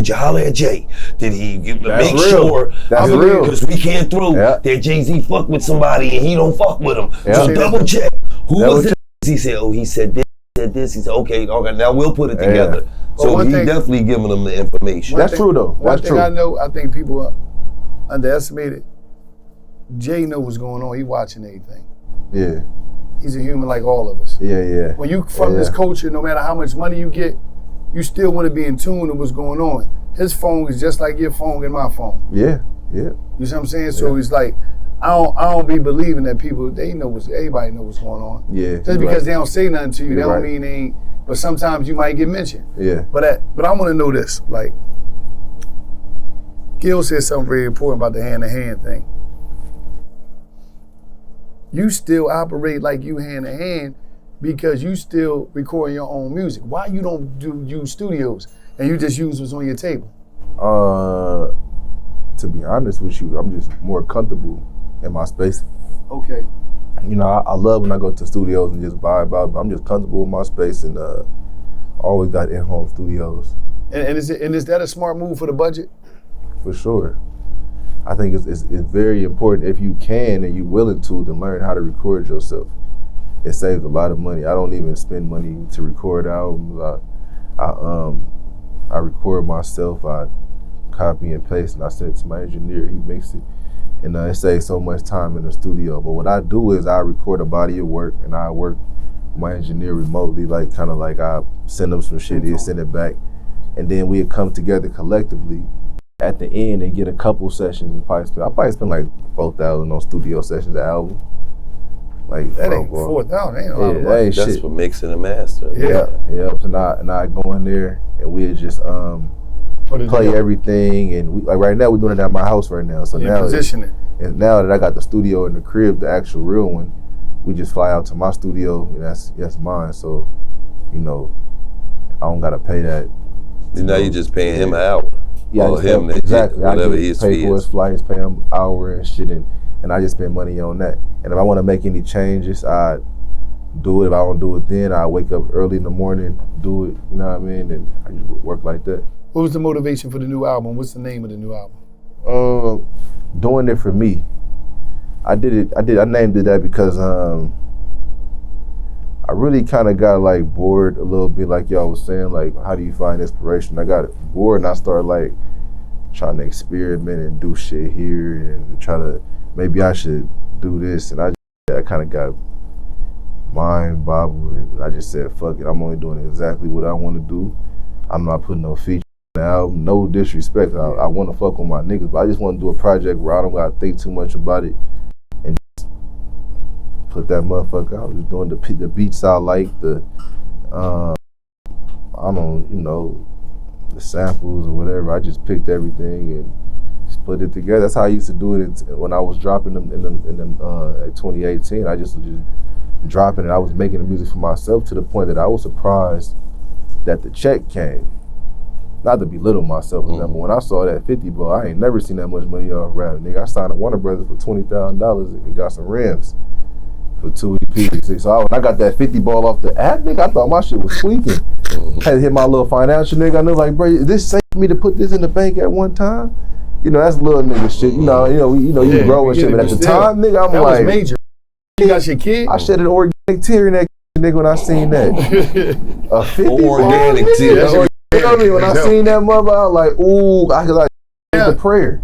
you holler at Jay? Did he make real. sure? That's real. Because we can't throw that Jay-Z fuck with somebody and he don't fuck with him. Yeah. So double check. Who was it? He said, he said this, said this. He said, okay, now we'll put it together. So he definitely giving them the information. That's true though. One thing I know, I think people underestimate it. Jay know what's going on. He watching everything. Yeah. He's a human like all of us. Yeah. When you from this culture, no matter how much money you get, you still want to be in tune with what's going on. His phone is just like your phone and my phone. Yeah. You see what I'm saying? So it's like, I don't be believing that people, everybody know what's going on. Yeah. Just because they don't say nothing to you, You're that don't right. mean they ain't, but sometimes you might get mentioned. Yeah. But I want to know this, like, Gil said something very important about the hand-to-hand thing. You still operate like you hand-to-hand because you still recording your own music. Why you don't use studios and you just use what's on your table? To be honest with you, I'm just more comfortable in my space. Okay. You know, I love when I go to studios and just vibe out, but I'm just comfortable in my space and always got in-home studios. And is that a smart move for the budget? For sure. I think it's very important if you can and you're willing to learn how to record yourself. It saves a lot of money. I don't even spend money to record albums. I record myself. I copy and paste and I send it to my engineer. He makes it, and it saves so much time in the studio. But what I do is I record a body of work and I work with my engineer remotely, like kind of like I send him some shit, he'll send it back, and then we come together collectively at the end and get a couple sessions and I probably spend like $4,000 on studio sessions, an album. Like that ain't $4,000. Ain't a lot of money. Ain't That's shit. for mixing and mastering. Yeah. And I go in there and we just play everything, and we, like right now we're doing it at my house right now. So now position it. And now that I got the studio in the crib, the actual real one, we just fly out to my studio and that's mine. So, you know, I don't gotta pay that. Now you just paying him an hour. Yeah, him exactly. Whatever I just pay for his flights, pay him an hour and shit, and I just spend money on that. And if I want to make any changes, I do it. If I don't do it then, I wake up early in the morning, do it, you know what I mean? And I just work like that. What was the motivation for the new album? What's the name of the new album? Doing it for me. I named it that because I really kind of got like bored a little bit, like y'all was saying, like how do you find inspiration? I got bored and I started like trying to experiment and do shit here and try to, maybe I should do this. And I kind of got mind bobbled and I just said, fuck it, I'm only doing exactly what I want to do. I'm not putting no feature on the album, no disrespect. I want to fuck with my niggas, but I just want to do a project where I don't got to think too much about it. Put that motherfucker out. Just doing the beats I like, the the samples or whatever. I just picked everything and just put it together. That's how I used to do it when I was dropping them in 2018. I just was dropping it. I was making the music for myself to the point that I was surprised that the check came. Not to belittle myself, but when I saw that 50 ball, I ain't never seen that much money off rap. Nigga, I signed a Warner Brothers for $20,000 and got some rims for 2 EPs. So when I got that 50 ball off the app, nigga, I thought my shit was tweaking. Had to hit my little financial nigga. I knew like, bro, is this safe for me to put this in the bank at one time? You know, that's little nigga shit. You know, you grow and shit. But at the time, nigga, I'm that like, was major. You got your kid? I shed an organic tear in that nigga when I seen that. A 50 organic tear. You know what I mean? When I seen that mother, I was like, ooh, I could the prayer.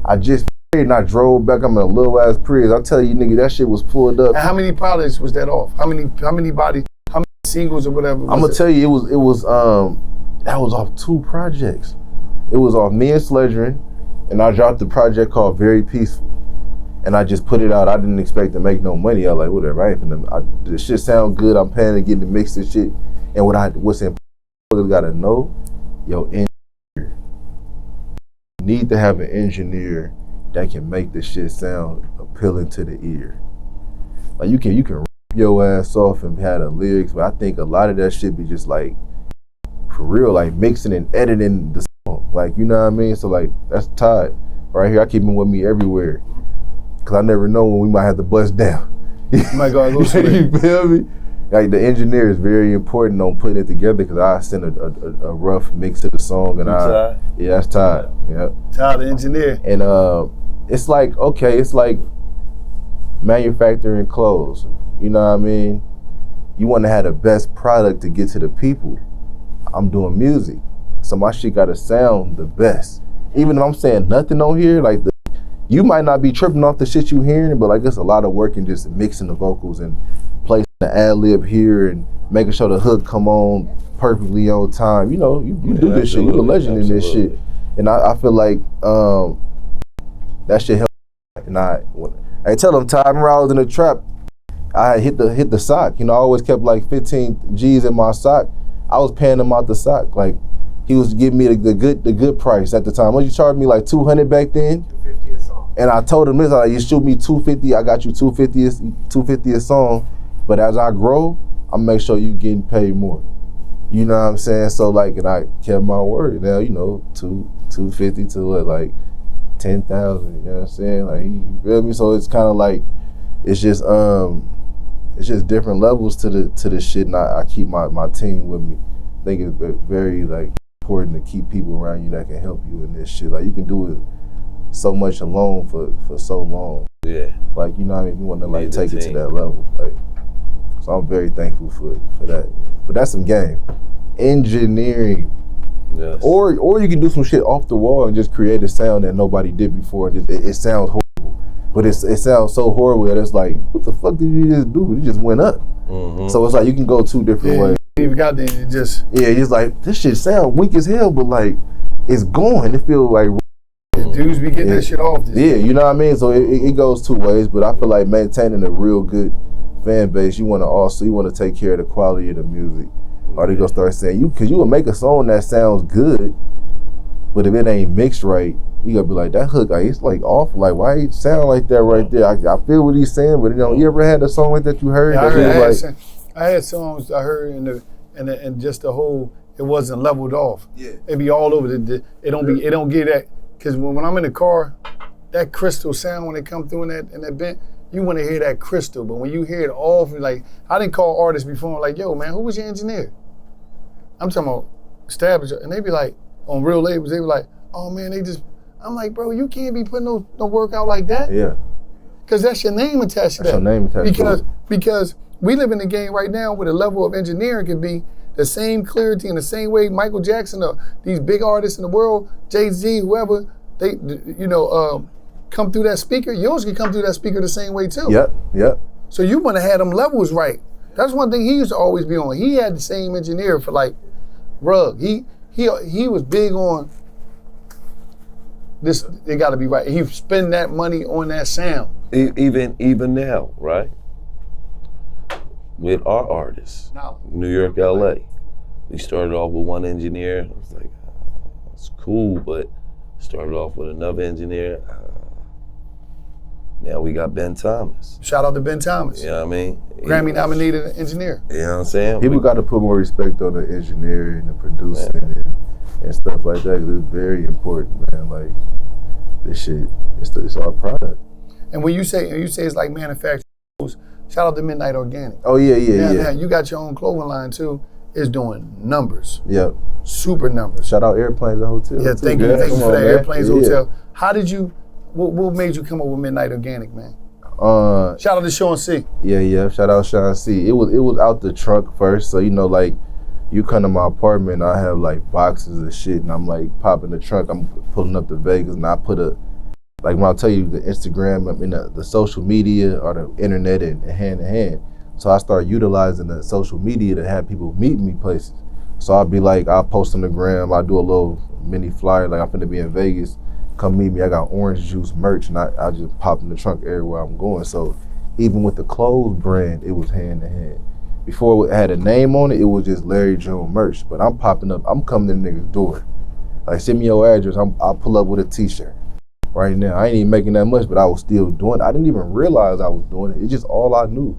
I just prayed and I drove back. I'm in a little ass Prius. I tell you, nigga, that shit was pulled up. And how many products was that off? How many bodies? How many singles or whatever? I'm gonna tell you, it was that was off 2 projects. It was off me and Sledgerin, and I dropped the project called Very Peaceful, and I just put it out. I didn't expect to make no money. I was like, whatever. I ain't finna. The shit sound good. I'm paying to get the mix and shit. And what's important, you gotta know, engineer. You need to have an engineer that can make the shit sound appealing to the ear. Like you can rap your ass off and have the lyrics, but I think a lot of that shit be just like, for real, like mixing and editing the song. Like, you know what I mean? So like, that's Todd right here. I keep him with me everywhere. Cause I never know when we might have to bust down. Oh my God, you feel me? Like the engineer is very important on putting it together because I send a rough mix of the song and that's Todd. Yeah. Todd, the engineer. And it's like, it's like manufacturing clothes. You know what I mean? You want to have the best product to get to the people. I'm doing music, so my shit gotta sound the best. Even if I'm saying nothing on here, like you might not be tripping off the shit you hearing, but like it's a lot of work in just mixing the vocals and placing the ad lib here and making sure the hook come on perfectly on time. You know, you do this shit. You're a legend in this shit, and I feel like that shit help. And I tell them, Todd, when I was in the trap, I hit the sock. You know, I always kept like 15 G's in my sock. I was paying him out the sock. Like he was giving me the good price at the time. What you charged me like $200 back then? $250 a song. And I told him this, like, you shoot me $250, I got you $250 a song. But as I grow, I make sure you getting paid more. You know what I'm saying? So like, and I kept my word. Now, you know, $250 to like 10,000. You know what I'm saying? Like, you feel me? So it's kind of like, it's just different levels to the shit. And I keep my team with me. I think it's very like important to keep people around you that can help you in this shit. Like you can do it so much alone for so long. Yeah. Like, you know what I mean? You want to like take it to that level. Like, so I'm very thankful for that. But that's some game. Engineering. Yes. Or you can do some shit off the wall and just create a sound that nobody did before. And it sounds horrible. But it sounds so horrible that it's like, what the fuck did you just do? You just went up. Mm-hmm. So it's like you can go 2 different ways. You even got there and just... Yeah, it's like, this shit sound weak as hell, but like, it's going. It feels like... Dudes be getting that shit off. You know what I mean? So it goes 2 ways, but I feel like maintaining a real good fan base, you want to take care of the quality of the music. Or they gonna start saying, because you will make a song that sounds good, but if it ain't mixed right, you gotta be like, that hook, like, it's like off, like, why it sound like that right there? I feel what he's saying, but you ever had a song like that you heard? Yeah, I had songs I heard and just the whole, it wasn't leveled off. Yeah. It be all over. It don't get that, because when I'm in the car, that crystal sound when it come through in that bend, you want to hear that crystal, but when you hear it all, like, I didn't call artists before, like, yo, man, who was your engineer? I'm talking about established, and they be like, on real labels, they be like, oh man, I'm like, bro, you can't be putting no work out like that. Yeah. Because that's your name attached to that. That's your name attached to it. Because we live in a game right now where the level of engineering can be the same clarity in the same way Michael Jackson or these big artists in the world, Jay-Z, whoever, they, come through that speaker. Yours can come through that speaker the same way too. Yep. So you want to have them levels right. That's one thing he used to always be on. He had the same engineer for like Rug. He was big on this. It got to be right. He spend that money on that sound. Even now, right? With our artists, New York, LA, we started off with one engineer. I was like, it's cool, but started off with another engineer. Now we got Ben Thomas. Shout out to Ben Thomas. You know what I mean? Grammy nominated engineer. You know what I'm saying? People got to put more respect on the engineering, the producing, and stuff like that. 'Cause it's very important, man. Like this shit, it's our product. And when you say it's like manufacturing, shout out to Midnight Organic. Oh yeah. Now you got your own clothing line too. It's doing numbers. Yep. Super numbers. Shout out Airplanes and Hotel. Yeah, thank you for that, man. Airplanes Hotel. How did you? What made you come up with Midnight Organic, man? Shout out to Sean C. Yeah. Shout out Sean C. It was out the trunk first, so like you come to my apartment, I have like boxes of shit, and I'm like popping the trunk. I'm pulling up to Vegas, and I put like when I tell you the Instagram, I mean the social media or the internet and hand in hand. So I start utilizing the social media to have people meet me places. So I'll be like, I'll post on the gram, I'll do a little mini flyer, like I'm finna be in Vegas, come meet me, I got orange juice merch, and I just pop in the trunk everywhere I'm going. So even with the clothes brand, it was hand in hand. Before it had a name on it, it was just Larry Jones merch, but I'm popping up, I'm coming to the nigga's door. Like send me your address, I'll pull up with a t-shirt. Right now, I ain't even making that much, but I was still doing it. I didn't even realize I was doing it. It's just all I knew.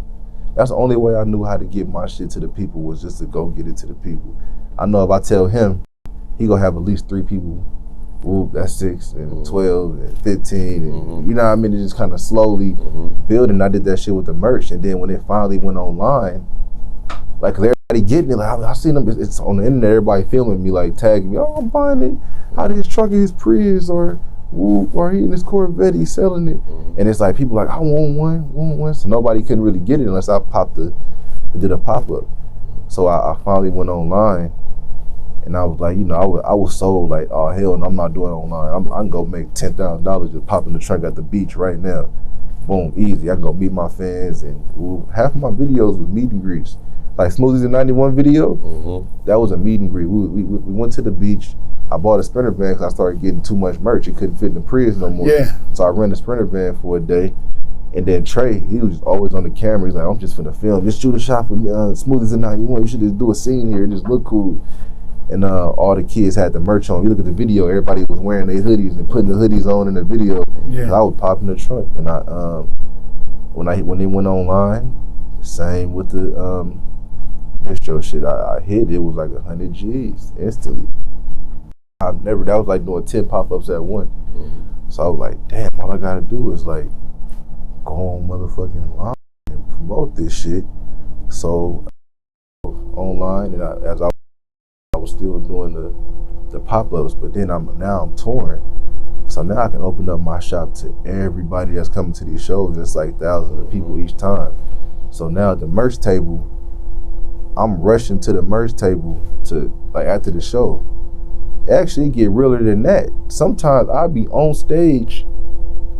That's the only way I knew how to get my shit to the people was just to go get it to the people. I know if I tell him, he gonna have at least 3 people. Ooh, that's 6 and 12 and 15 and you know what I mean? It just kind of slowly building. I did that shit with the merch, and then when it finally went online, like 'cause everybody getting it, like I seen them. It's on the internet. Everybody filming me, like tagging me. Oh, I'm buying it. Out of his truck in his Prius or he in his Corvette, he's selling it. And it's like people like, I want one. So nobody couldn't really get it unless I did a pop-up. So I finally went online, and I was like, I was sold like, oh hell no, I'm not doing it online. I can go make $10,000 just popping the trunk at the beach right now. Boom, easy. I can go meet my fans, and half of my videos was meet and greets. Like Smoothies in 91 video, that was a meet and greet. We went to the beach. I bought a Sprinter van because I started getting too much merch. It couldn't fit in the Prius no more. Yeah. So I rented a Sprinter van for a day. And then Trey, he was always on the camera. He's like, I'm just finna film. Just shoot a shot for Smoothies in 91. You should just do a scene here and just look cool. And all the kids had the merch on. You look at the video, everybody was wearing their hoodies and putting the hoodies on in the video. Yeah. I was popping the trunk. And when they went online, same with the distro shit. I hit it was like 100 G's instantly. That was like doing 10 pop-ups at once. So I was like, damn, all I gotta do is like go on motherfucking line and promote this shit. So online, and as I was still doing the pop-ups, but then I'm touring. So now I can open up my shop to everybody that's coming to these shows. It's like thousands of people each time. So now at the merch table, I'm rushing to the merch table to like after the show. Actually get realer than that. Sometimes I'll be on stage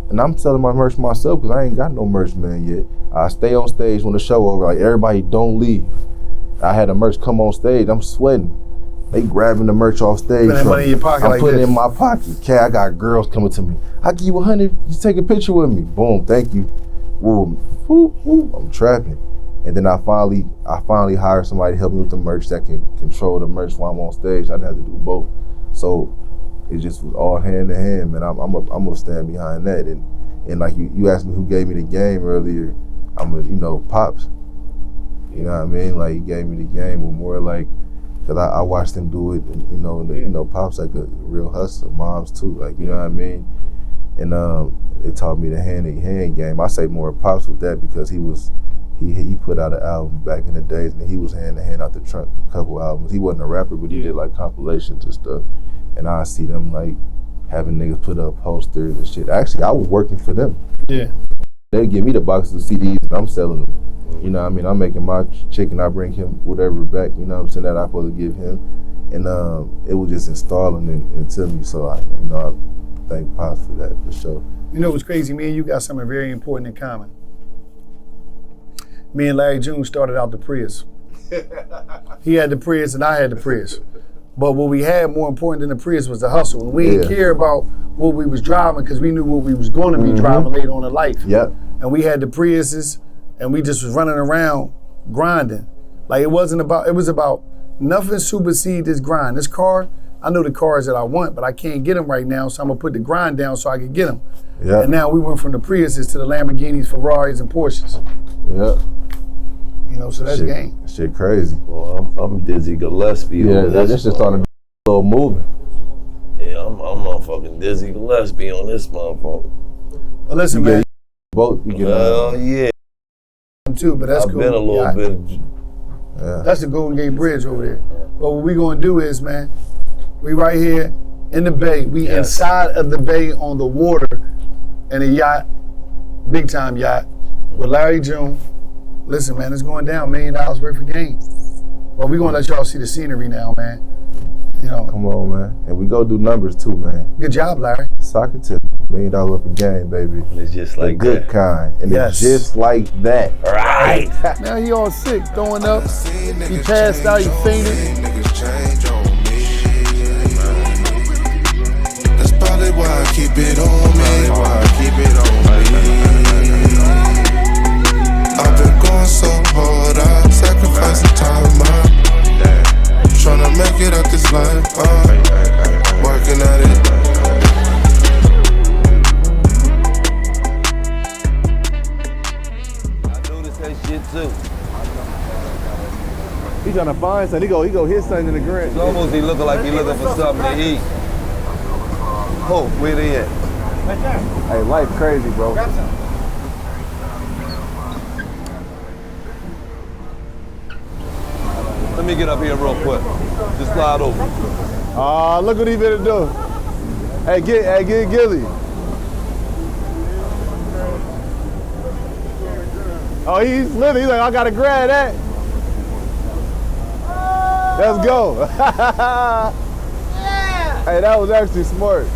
and I'm selling my merch myself because I ain't got no merch man yet. I stay on stage when the show over, like everybody don't leave. I had a merch come on stage, I'm sweating. They grabbing the merch off stage. Put money in your pocket. I'm putting it in my pocket. Okay, I got girls coming to me. I give you 100, just take a picture with me. Boom, thank you. Woo, woo, woo. I'm trapping. And then I finally hired somebody to help me with the merch that can control the merch while I'm on stage. I didn't have to do both. So it just was all hand in hand, man. I'm gonna stand behind that. And like you asked me who gave me the game earlier, Pops. You know what I mean? Like he gave me the game with more like, cause I watched him do it, and Pops like a real hustler, moms too, like you know what I mean? And they taught me the hand game. I say more Pops with that because he put out an album back in the days and he was hand to hand out the trunk a couple albums. He wasn't a rapper, but he did like compilations and stuff. And I see them like having niggas put up posters and shit. Actually, I was working for them. Yeah. They give me the boxes of CDs and I'm selling them. You know what I mean? I'm making my chicken, I bring him whatever back, you know what I'm saying, that I'm supposed to give him. And it was just installing into me. So I thank Pops for that, for sure. You know what's crazy? Me and you got something very important in common. Me and Larry June started out the Prius. He had the Prius and I had the Prius. But what we had more important than the Prius was the hustle. And we didn't care about what we was driving because we knew what we was going to be driving later on in life. Yep. And we had the Priuses and we just was running around grinding. Like it was about nothing supersede this grind. This car, I know the cars that I want, but I can't get them right now, so I'm gonna put the grind down so I can get them. Yeah. And now we went from the Priuses to the Lamborghinis, Ferraris, and Porsches. Yeah. You know, so that's game. Shit crazy. Well, I'm Dizzy Gillespie. Yeah, that's just starting to be a little moving. Yeah, I'm motherfucking Dizzy Gillespie on this motherfucker. Well, listen, man. Both. You get yeah. Too, but that's I've cool. been a little bit. Yeah. That's the Golden Gate Bridge over there. But what we gonna do is, man, we right here in the bay. We inside of the bay on the water in a yacht, big time yacht, with Larry June. Listen, man, it's going down, $1 million worth of game. Well, we gonna let y'all see the scenery now, man. You know. Come on, man. And we go do numbers too, man. Good job, Larry. Soccer tip, $1 million worth of game, baby. It's just like the good that. kind. And it's just like that. Right. Now he all sick, throwing up. He passed out, he fainted. That's probably why I keep it on me. I've been going so hard, I sacrifice the time, tryna make it out this life, working at it. I noticed that shit too. He trying to find something. He go hit something in the ground. It's almost he looking like he looking for something to eat. Oh, where they at? Right there. Hey, life crazy, bro. Let me get up here real quick. Just slide over. Look what he better do. Hey, get Gillie. Oh, he's living. He's like, I gotta grab that. Let's go. Yeah. Hey, that was actually smart.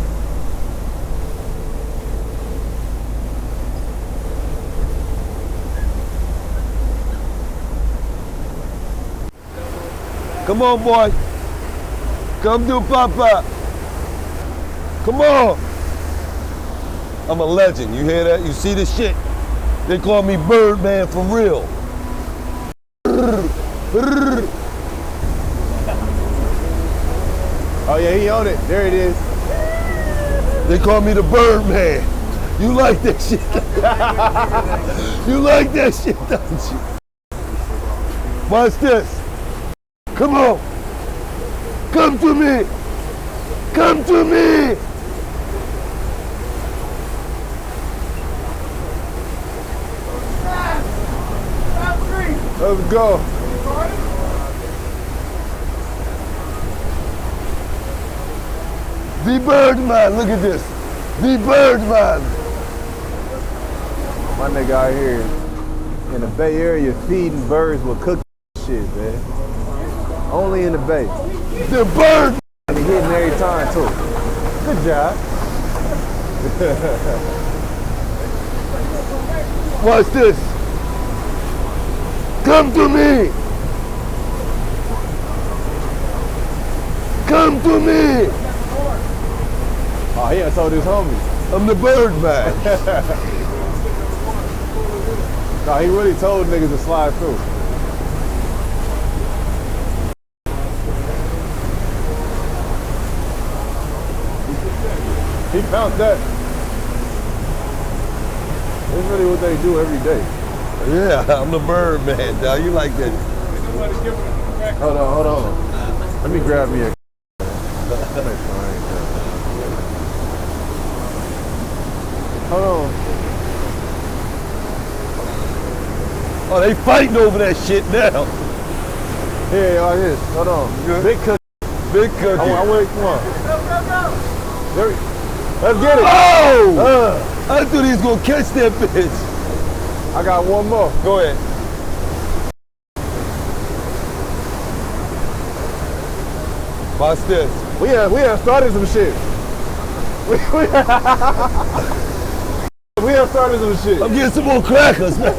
Come on, boy. Come do Papa. Come on. I'm a legend. You hear that? You see this shit? They call me Birdman for real. Oh yeah, he owned it. There it is. They call me the Birdman. You like that shit? You like that shit, don't you? Watch this. Come on. Come to me. Come to me. Let's go. The Birdman, look at this. The Birdman. My nigga out here in the Bay Area feeding birds with cooking shit, man. Only in the Bay. The Birdman. And he hitting every time too. Good job. Watch this. Come to me. Come to me. Oh, he done told his homies. I'm the Birdman. No, he really told niggas to slide through. He found that. That's really what they do every day. Yeah, I'm the Birdman, dog. You like that? Hold on. Let me grab me a. Hold on. Oh, they fighting over that shit now. Here, like this. Hold on. Big cookie. Big cookie. I'm waiting for him. Let's get it. Oh! I thought he was gonna catch that bitch. I got one more. Go ahead. Watch this. We have started some shit. We have started some shit. I'm getting some more crackers, man.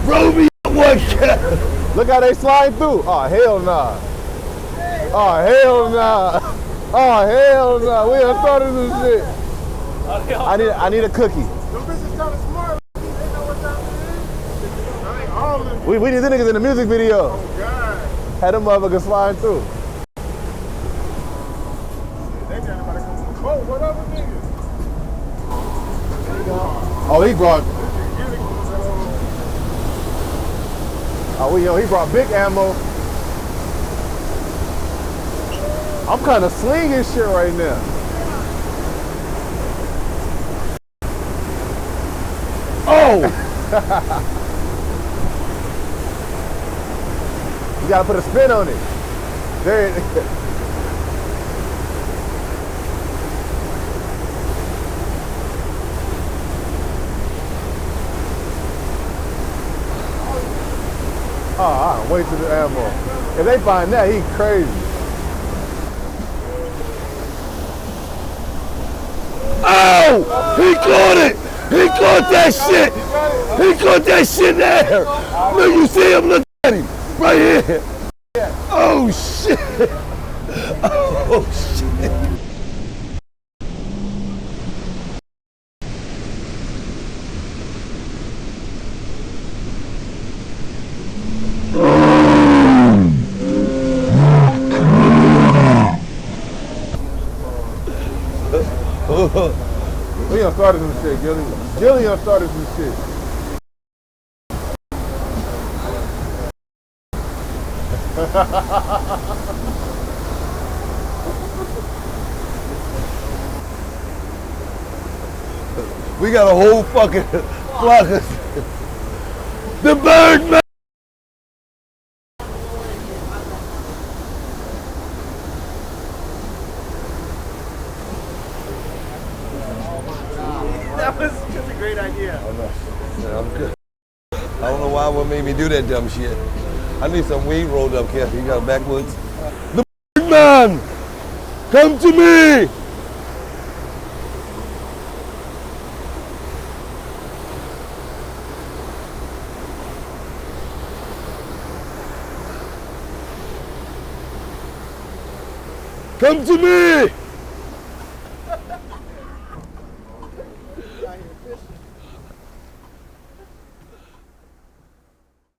Roll me up one cat. Look how they slide through. Oh, hell nah. Oh, hell nah. Oh, hell nah. We have started some shit. I need a cookie. We need the niggas in the music video. Oh, God. Had them motherfuckers sliding through. Oh, he brought. He brought big ammo. I'm kind of slinging shit right now. Oh! You gotta put a spin on it. There it is. Oh, I'm wasting the ammo. If they find that, he crazy. Oh! He caught it! He caught that shit! He caught that shit there! Look, you see him? Look at him! Right here! Oh shit! Oh shit! We done started some shit, Gillie. Gillie done started some shit. We got a whole fucking flock of the bird man. That was just a great idea. Yeah, I'm good. I don't know why what made me do that dumb shit. I need some weed rolled up here. You got a backwoods? The bird man! Come to me! Come to me!